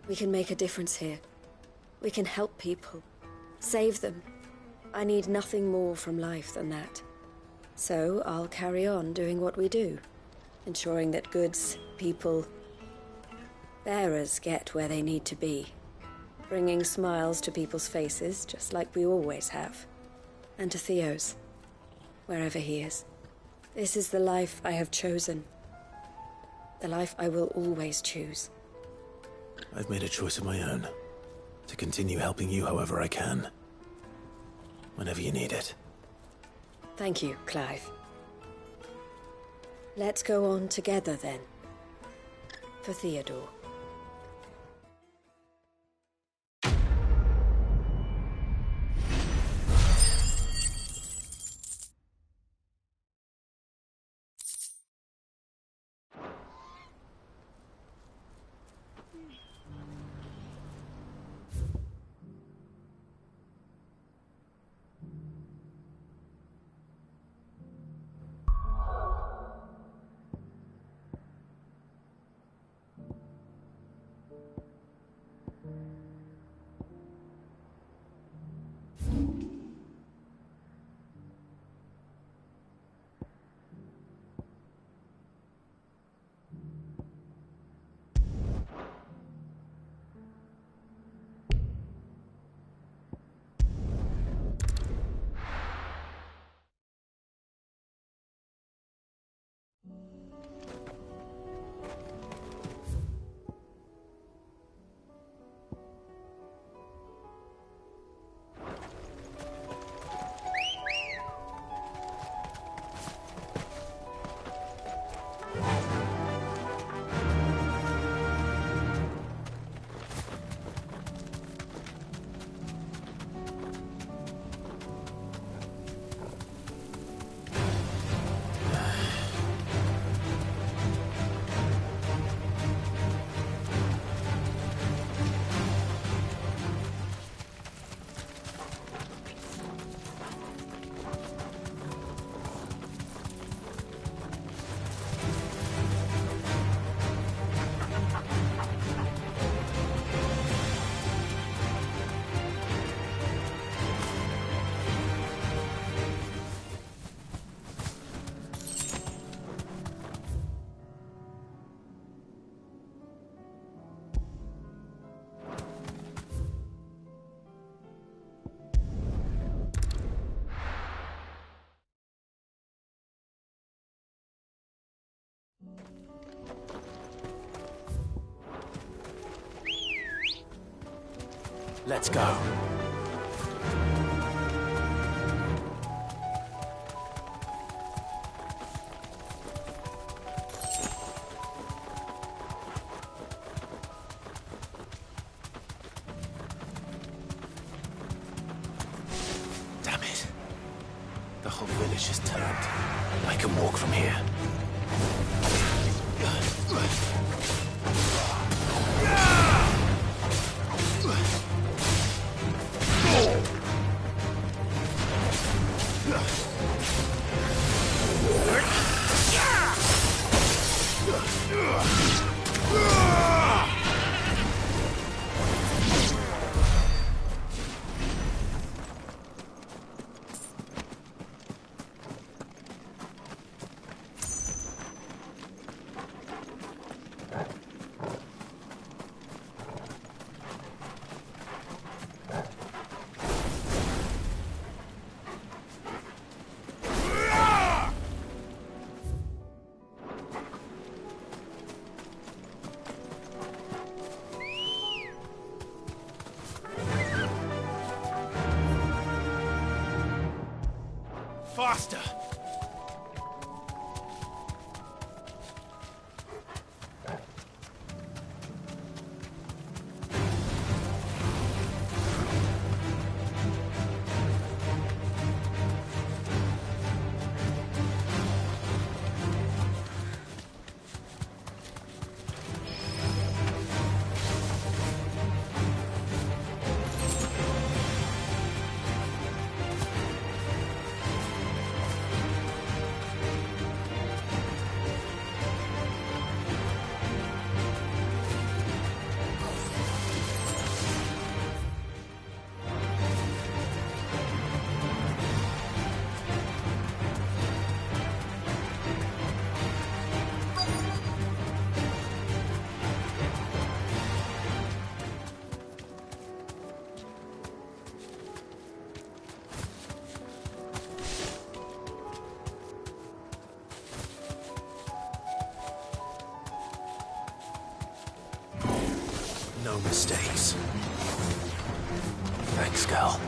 We can make a difference here. We can help people, save them. I need nothing more from life than that. So I'll carry on doing what we do, ensuring that goods, people, bearers get where they need to be, bringing smiles to people's faces just like we always have, and to Theo's. Wherever he is. This is the life I have chosen. The life I will always choose. I've made a choice of my own. To continue helping you however I can. Whenever you need it. Thank you, Clive. Let's go on together then. For Theodore. Let's go. Damn it. The whole village has turned. I can walk from here. Faster! No mistakes. Thanks, Cal.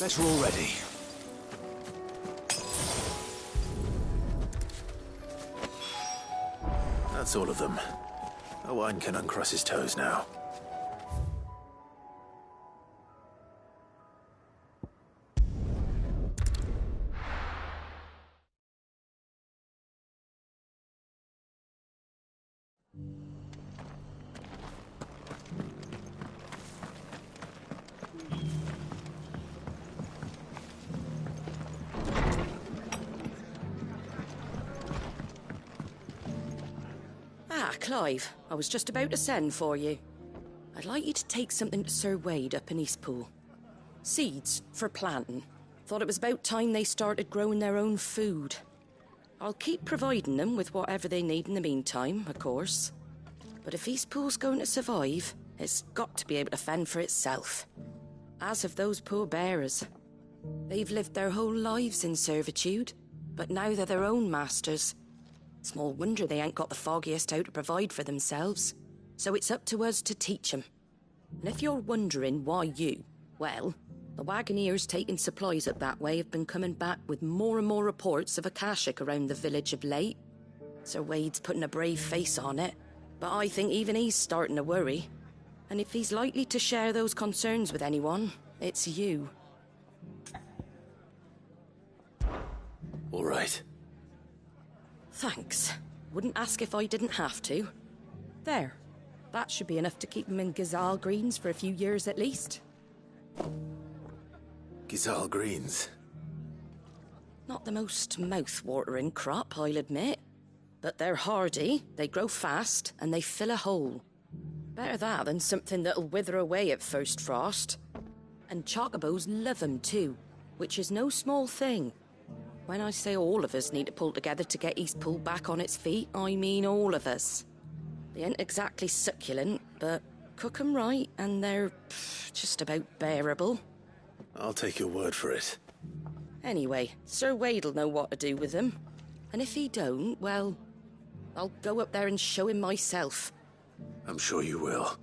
Better already. That's all of them. Owain can uncross his toes now. Ah, Clive. I was just about to send for you. I'd like you to take something to Sir Wade up in Eastpool. Seeds for planting. Thought it was about time they started growing their own food. I'll keep providing them with whatever they need in the meantime, of course. But if Eastpool's going to survive, it's got to be able to fend for itself. As have those poor bearers. They've lived their whole lives in servitude, but now they're their own masters. Small wonder they ain't got the foggiest how to provide for themselves. So it's up to us to teach them. And if you're wondering why you, well, the Wagoneers taking supplies up that way have been coming back with more and more reports of Akashic around the village of late. Sir Wade's putting a brave face on it, but I think even he's starting to worry. And if he's likely to share those concerns with anyone, it's you. All right. Thanks. Wouldn't ask if I didn't have to. There. That should be enough to keep him in Gazal Greens for a few years at least. Gazal Greens? Not the most mouth-watering crop, I'll admit. But they're hardy, they grow fast, and they fill a hole. Better that than something that'll wither away at first frost. And chocobos love 'em too, which is no small thing. When I say all of us need to pull together to get Eastpool back on its feet, I mean all of us. They ain't exactly succulent, but cook 'em right and they're just about bearable. I'll take your word for it. Anyway, Sir Wade'll know what to do with them. And if he don't, well, I'll go up there and show him myself. I'm sure you will.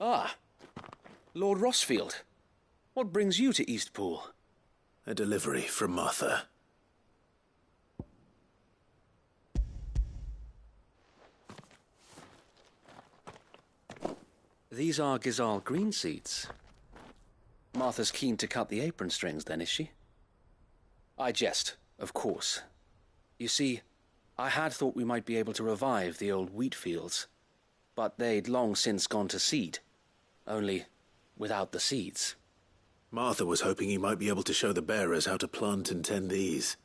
Ah, Lord Rossfield. What brings you to Eastpool? A delivery from Martha. These are Gizal green seeds. Martha's keen to cut the apron strings, then, is she? I jest, of course. You see, I had thought we might be able to revive the old wheat fields, but they'd long since gone to seed, only without the seeds. Martha was hoping you might be able to show the bearers how to plant and tend these,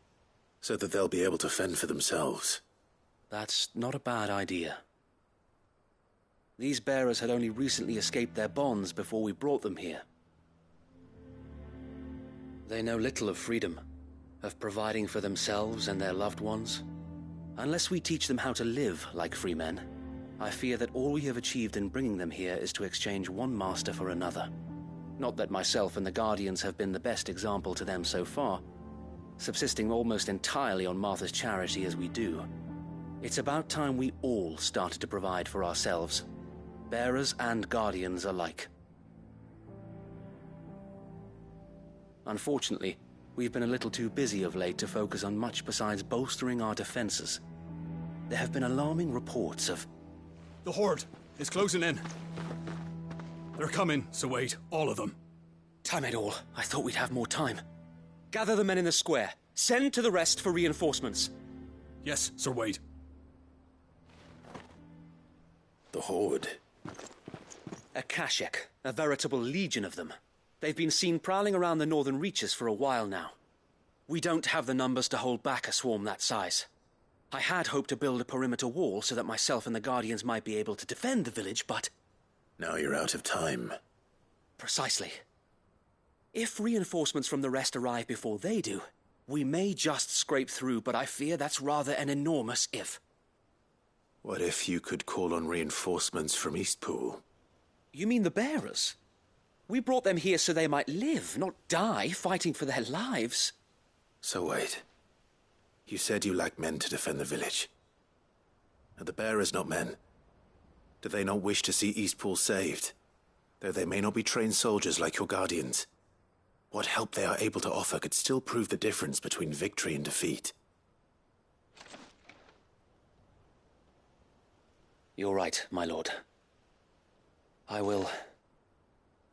so that they'll be able to fend for themselves. That's not a bad idea. These bearers had only recently escaped their bonds before we brought them here. They know little of freedom, of providing for themselves and their loved ones. Unless we teach them how to live like free men, I fear that all we have achieved in bringing them here is to exchange one master for another. Not that myself and the Guardians have been the best example to them so far, subsisting almost entirely on Martha's charity as we do. It's about time we all started to provide for ourselves, bearers and Guardians alike. Unfortunately, we've been a little too busy of late to focus on much besides bolstering our defenses. There have been alarming reports of... The Horde is closing in. They're coming, so wait, all of them. Damn it all, I thought we'd have more time. Gather the men in the square. Send to the rest for reinforcements. Yes, Sir Wade. The Horde. A Kashek, a veritable legion of them. They've been seen prowling around the northern reaches for a while now. We don't have the numbers to hold back a swarm that size. I had hoped to build a perimeter wall so that myself and the Guardians might be able to defend the village, but... Now you're out of time. Precisely. If reinforcements from the rest arrive before they do, we may just scrape through, but I fear that's rather an enormous if. What if you could call on reinforcements from Eastpool? You mean the bearers? We brought them here so they might live, not die, fighting for their lives. So wait. You said you lack men to defend the village. Are the bearers not men? Do they not wish to see Eastpool saved? Though they may not be trained soldiers like your Guardians. What help they are able to offer could still prove the difference between victory and defeat. You're right, my lord. I will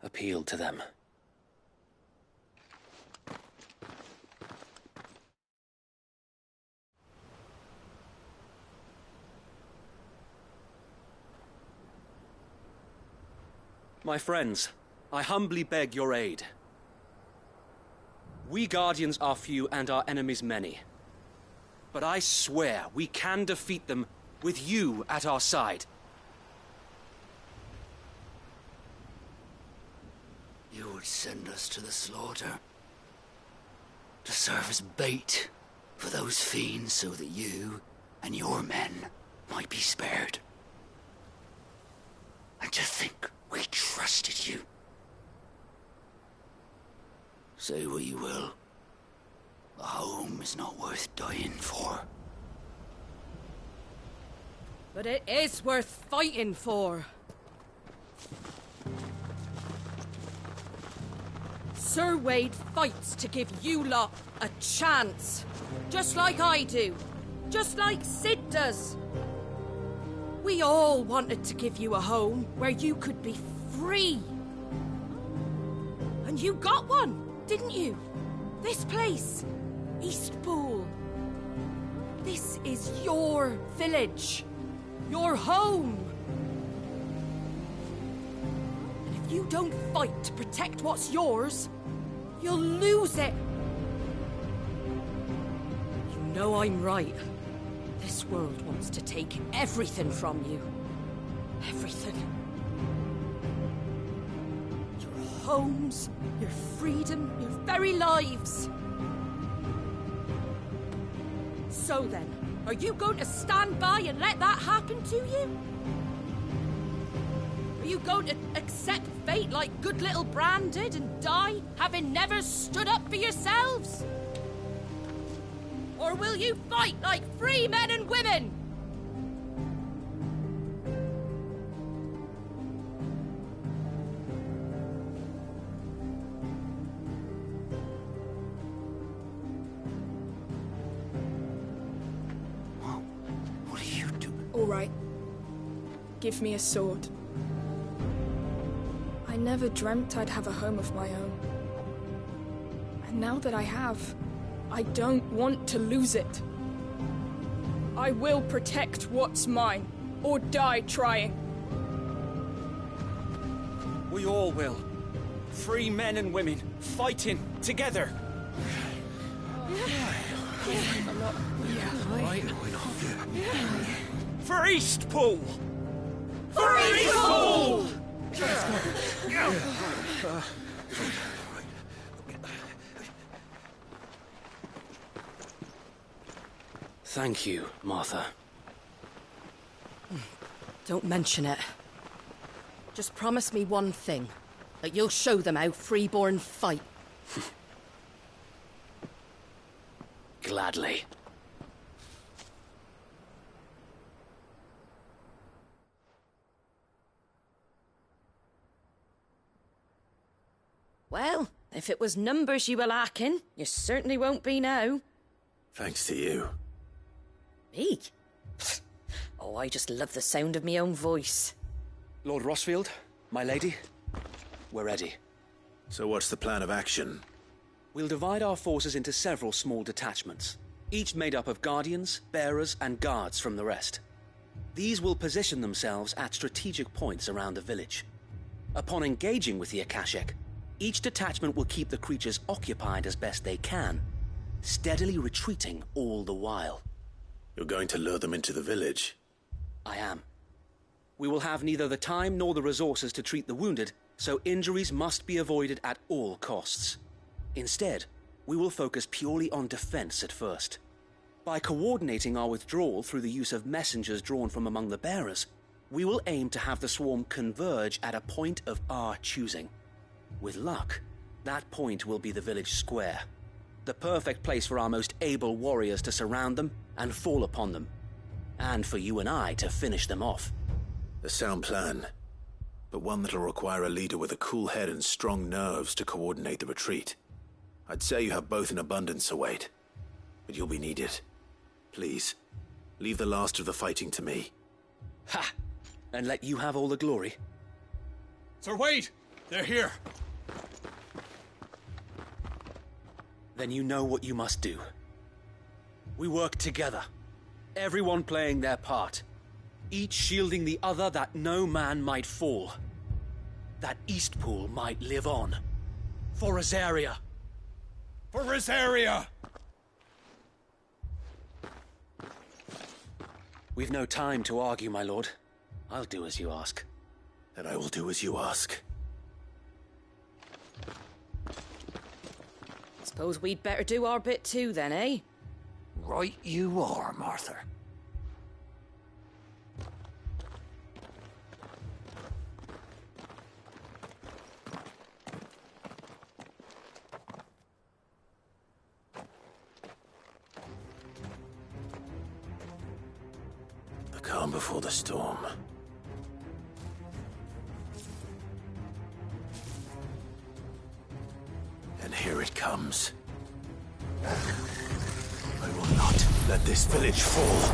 appeal to them. My friends, I humbly beg your aid. We Guardians are few and our enemies many. But I swear we can defeat them with you at our side. You would send us to the slaughter, to serve as bait for those fiends so that you and your men might be spared. And to think we trusted you. Say what you will, the home is not worth dying for. But it is worth fighting for. Sir Wade fights to give you lot a chance. Just like I do. Just like Sid does. We all wanted to give you a home where you could be free. And you got one, didn't you? This place, Eastpool. This is your village. Your home. And if you don't fight to protect what's yours, you'll lose it. You know I'm right. This world wants to take everything from you. Everything. Your homes, your freedom, your very lives. So then, are you going to stand by and let that happen to you? Are you going to accept fate like good little Bran did and die, having never stood up for yourselves? Or will you fight like free men and women? What are you doing? All right. Give me a sword. never dreamt I'd have a home of my own. And now that I have, I don't want to lose it. I will protect what's mine, or die trying. We all will. Free men and women, fighting together. For Eastpool! For Eastpool! Thank you, Martha. Don't mention it. Just promise me one thing. That you'll show them how freeborn fight. Gladly. Well, if it was numbers you were lacking, you certainly won't be now. Thanks to you. Me? Oh, I just love the sound of my own voice. Lord Rosfield, my lady, we're ready. So what's the plan of action? We'll divide our forces into several small detachments, each made up of guardians, bearers, and guards from the rest. These will position themselves at strategic points around the village. Upon engaging with the Akashic, each detachment will keep the creatures occupied as best they can, steadily retreating all the while. You're going to lure them into the village? I am. We will have neither the time nor the resources to treat the wounded, so injuries must be avoided at all costs. Instead, we will focus purely on defense at first. By coordinating our withdrawal through the use of messengers drawn from among the bearers, we will aim to have the swarm converge at a point of our choosing. With luck, that point will be the village square, the perfect place for our most able warriors to surround them and fall upon them, and for you and I to finish them off. A sound plan, but one that'll require a leader with a cool head and strong nerves to coordinate the retreat. I'd say you have both in abundance, Sir Wade, but you'll be needed. Please, leave the last of the fighting to me. Ha! And let you have all the glory. Sir Wade! They're here! Then you know what you must do. We work together, everyone playing their part, each shielding the other that no man might fall, that Eastpool might live on. For Rosaria! For Rosaria! We've no time to argue, my lord. I'll do as you ask. And I will do as you ask. Suppose we'd better do our bit too, then, eh? Right you are, Martha. The calm before the storm. And here it comes. I will not let this village fall.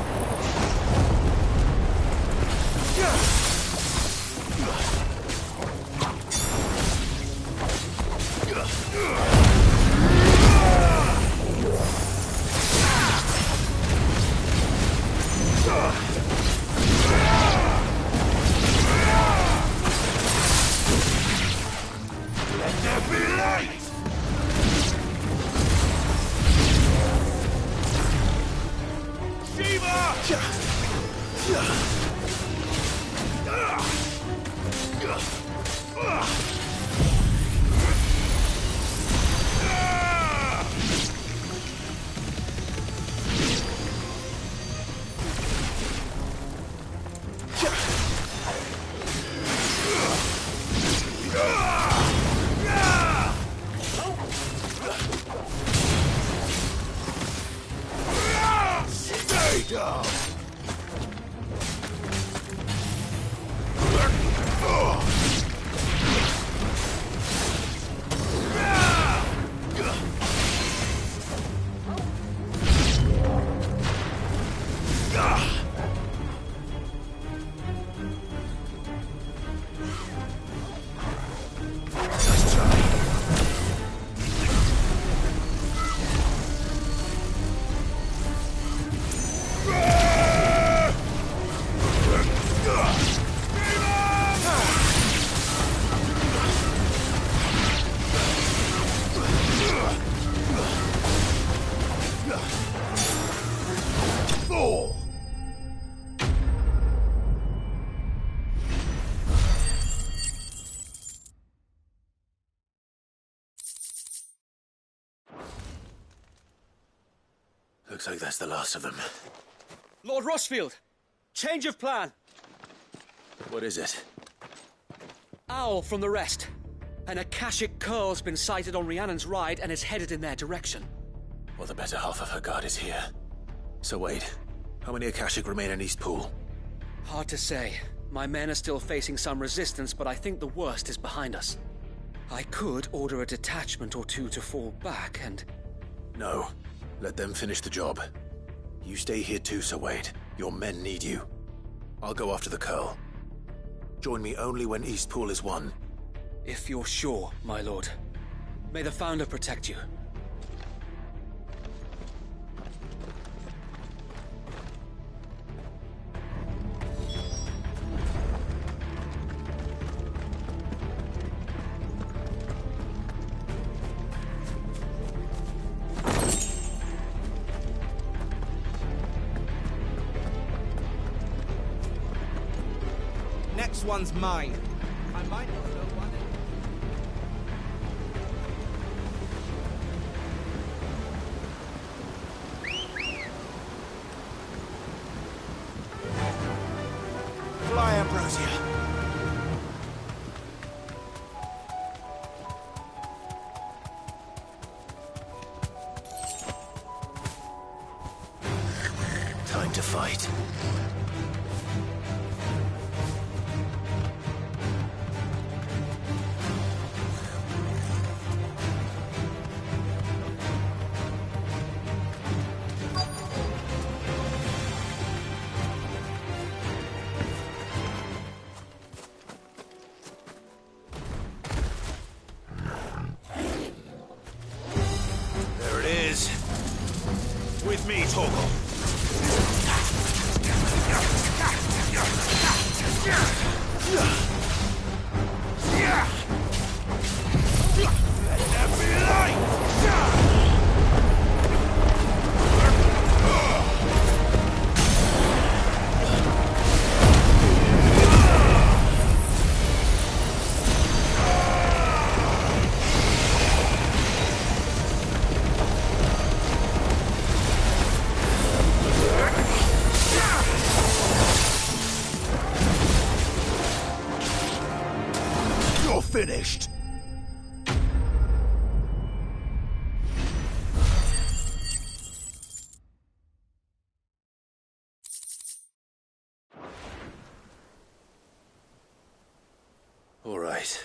Let there be light! Stay down! Looks like that's the last of them. Lord Rosfield! Change of plan! What is it? Owl from the rest. An Akashic Curl's been sighted on Rhiannon's Ride and is headed in their direction. Well, the better half of her guard is here. So wait, how many Akashic remain in Eastpool? Hard to say. My men are still facing some resistance, but I think the worst is behind us. I could order a detachment or two to fall back and... No. Let them finish the job. You stay here too, Sir Wade. Your men need you. I'll go after the Curl. Join me only when Eastpool is won. If you're sure, my lord. May the Founder protect you. Next one's mine. I might not know one. Fly, Ambrosia. Time to fight. With me, Torgal. Let there be light! Finished. All right.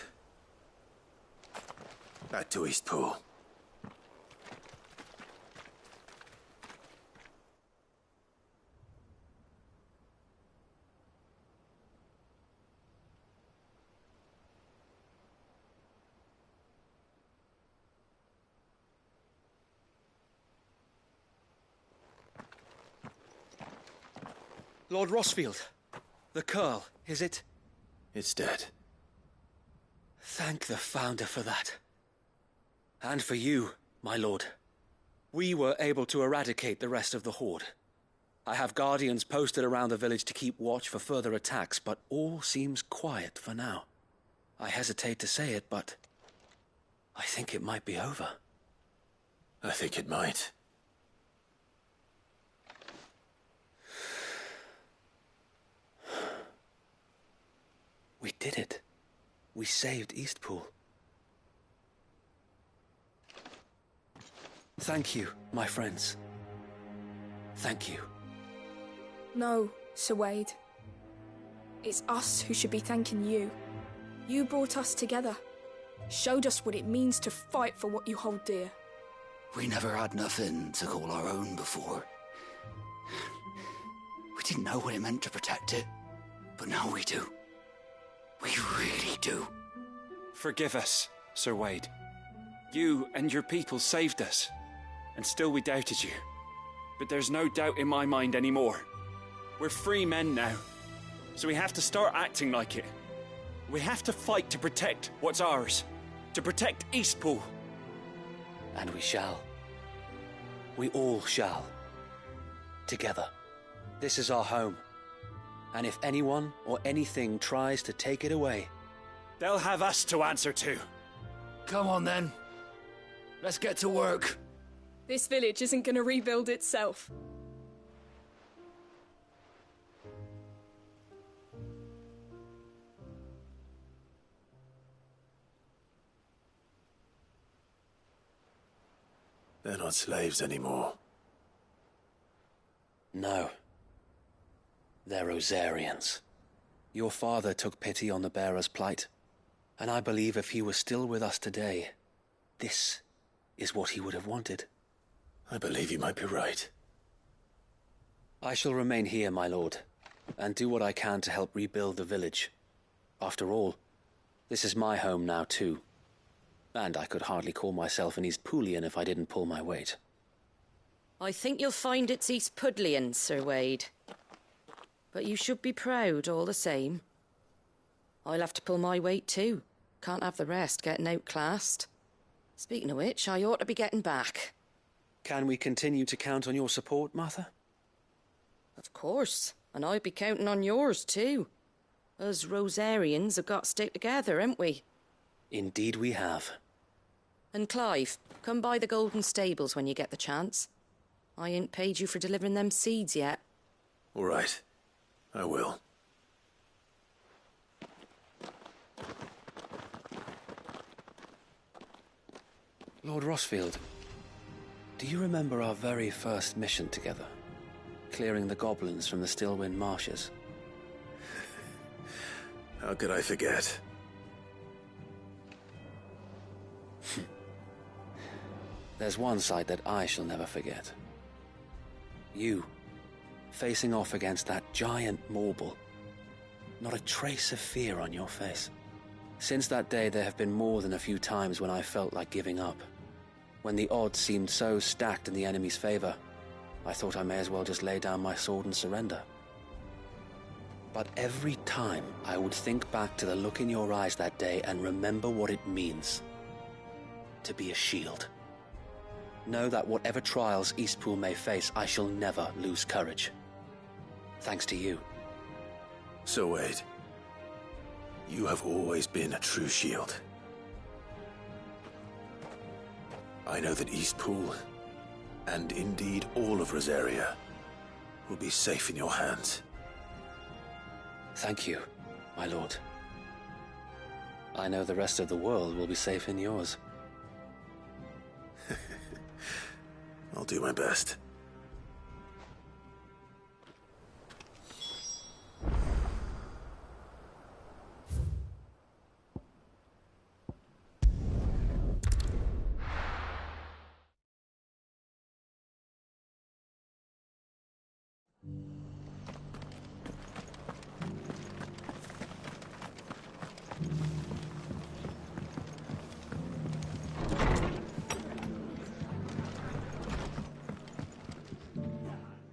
Back to Eastpool. Lord Rosfield, the Curl, is it? It's dead. Thank the Founder for that. And for you, my lord. We were able to eradicate the rest of the Horde. I have guardians posted around the village to keep watch for further attacks, but all seems quiet for now. I hesitate to say it, but I think it might be over. I think it might. We did it. We saved Eastpool. Thank you, my friends. Thank you. No, Sir Wade. It's us who should be thanking you. You brought us together. Showed us what it means to fight for what you hold dear. We never had nothing to call our own before. We didn't know what it meant to protect it, but now we do. We really do. Forgive us, Sir Wade. You and your people saved us, and still we doubted you. But there's no doubt in my mind anymore. We're free men now, so we have to start acting like it. We have to fight to protect what's ours, to protect Eastpool. And we shall. We all shall. Together. This is our home. And if anyone or anything tries to take it away, they'll have us to answer to. Come on then. Let's get to work. This village isn't gonna rebuild itself. They're not slaves anymore. No. They're Rosarians. Your father took pity on the bearer's plight, and I believe if he was still with us today, this is what he would have wanted. I believe you might be right. I shall remain here, my lord, and do what I can to help rebuild the village. After all, this is my home now too. And I could hardly call myself an East Poolian if I didn't pull my weight. I think you'll find it's East Pudlian, Sir Wade. But you should be proud all the same. I'll have to pull my weight too. Can't have the rest getting outclassed. Speaking of which, I ought to be getting back. Can we continue to count on your support, Martha? Of course, and I'll be counting on yours too. Us Rosarians have got to stick together, haven't we? Indeed we have. And Clive, come by the Golden Stables when you get the chance. I ain't paid you for delivering them seeds yet. All right. I will. Lord Rossfield, do you remember our very first mission together? Clearing the goblins from the Stillwind Marshes? How could I forget? There's one sight that I shall never forget. You, facing off against that giant Morble. Not a trace of fear on your face. Since that day, there have been more than a few times when I felt like giving up. When the odds seemed so stacked in the enemy's favor, I thought I may as well just lay down my sword and surrender. But every time I would think back to the look in your eyes that day and remember what it means to be a shield. Know that whatever trials Eastpool may face, I shall never lose courage. Thanks to you. Sir Wade, you have always been a true shield. I know that Eastpool, and indeed all of Rosaria, will be safe in your hands. Thank you, my lord. I know the rest of the world will be safe in yours. I'll do my best.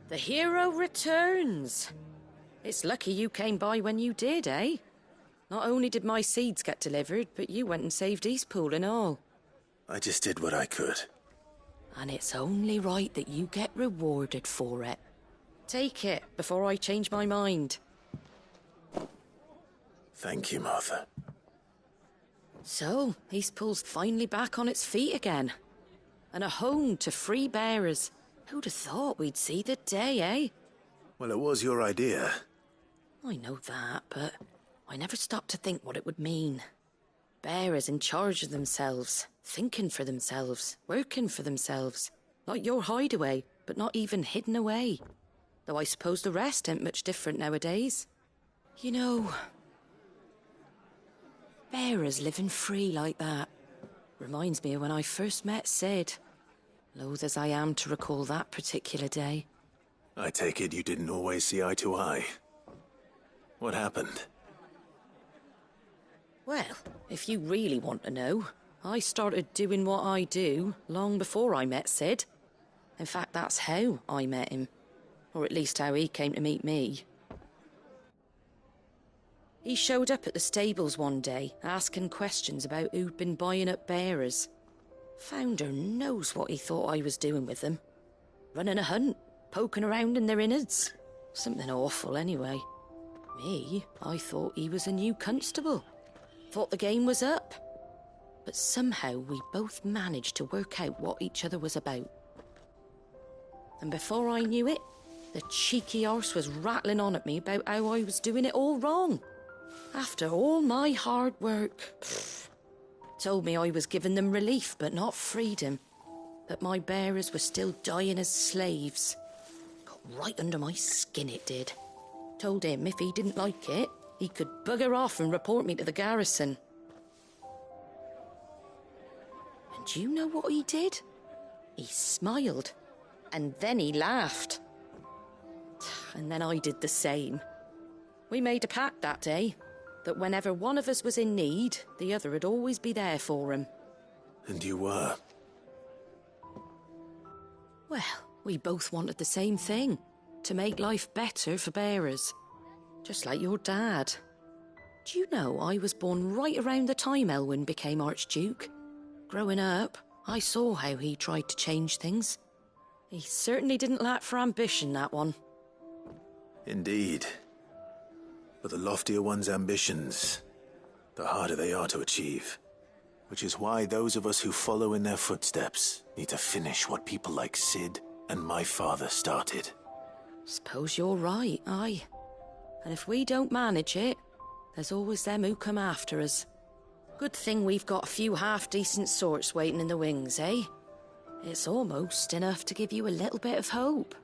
The hero returns. It's lucky you came by when you did, eh? Not only did my seeds get delivered, but you went and saved Eastpool and all. I just did what I could. And it's only right that you get rewarded for it. Take it before I change my mind. Thank you, Martha. So, Eastpool's finally back on its feet again. And a home to free bearers. Who'd have thought we'd see the day, eh? Well, it was your idea. I know that, but I never stopped to think what it would mean. Bearers in charge of themselves, thinking for themselves, working for themselves. Like your hideaway, but not even hidden away. Though I suppose the rest ain't much different nowadays. You know, bearers living free like that reminds me of when I first met Sid. Loath as I am to recall that particular day. I take it you didn't always see eye to eye. What happened? Well, if you really want to know, I started doing what I do long before I met Sid. In fact, that's how I met him. Or at least how he came to meet me. He showed up at the stables one day, asking questions about who'd been buying up bearers. Founder knows what he thought I was doing with them. Running a hunt, poking around in their innards. Something awful, anyway. Me, I thought he was a new constable. Thought the game was up. But somehow we both managed to work out what each other was about. And before I knew it, the cheeky arse was rattling on at me about how I was doing it all wrong. After all my hard work. Told me I was giving them relief, but not freedom. That my bearers were still dying as slaves. Got right under my skin, it did. Told him if he didn't like it, he could bugger off and report me to the garrison. And do you know what he did? He smiled, and then he laughed. And then I did the same. We made a pact that day, that whenever one of us was in need, the other would always be there for him. And you were? Well, we both wanted the same thing, to make life better for bearers. Just like your dad. Do you know I was born right around the time Elwyn became Archduke? Growing up, I saw how he tried to change things. He certainly didn't lack for ambition, that one. Indeed. But the loftier one's ambitions, the harder they are to achieve. Which is why those of us who follow in their footsteps need to finish what people like Cid and my father started. Suppose you're right, aye. And if we don't manage it, there's always them who come after us. Good thing we've got a few half-decent sorts waiting in the wings, eh? It's almost enough to give you a little bit of hope.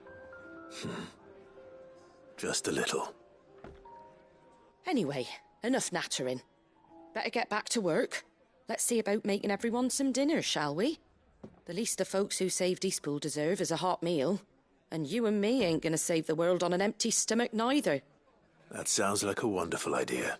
Just a little. Anyway, enough nattering. Better get back to work. Let's see about making everyone some dinner, shall we? The least the folks who saved Eastpool deserve is a hot meal. And you and me ain't gonna save the world on an empty stomach neither. That sounds like a wonderful idea.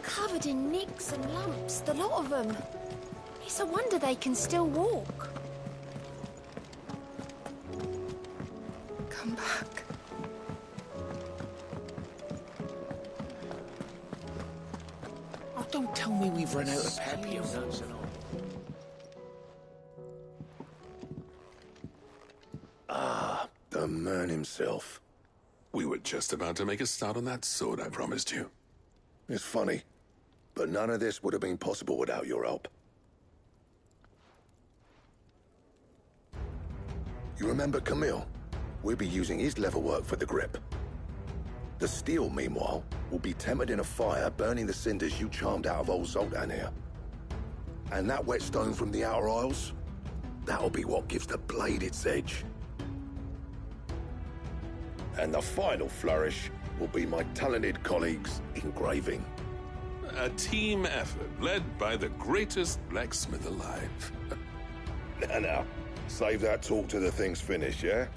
Covered in nicks and lumps, the lot of them. It's a wonder they can still walk. Come back. Oh, don't tell me we've run out of perfume. Ah, the man himself. We were just about to make a start on that sword I promised you. It's funny, but none of this would have been possible without your help. You remember Camille? We'll be using his leather work for the grip. The steel, meanwhile, will be tempered in a fire, burning the cinders you charmed out of old Zoltan here. And that whetstone from the Outer Isles, that'll be what gives the blade its edge. And the final flourish will be my talented colleagues' engraving. A team effort led by the greatest blacksmith alive. Now, save that talk till the thing's finished, yeah?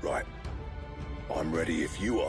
Right. I'm ready if you are.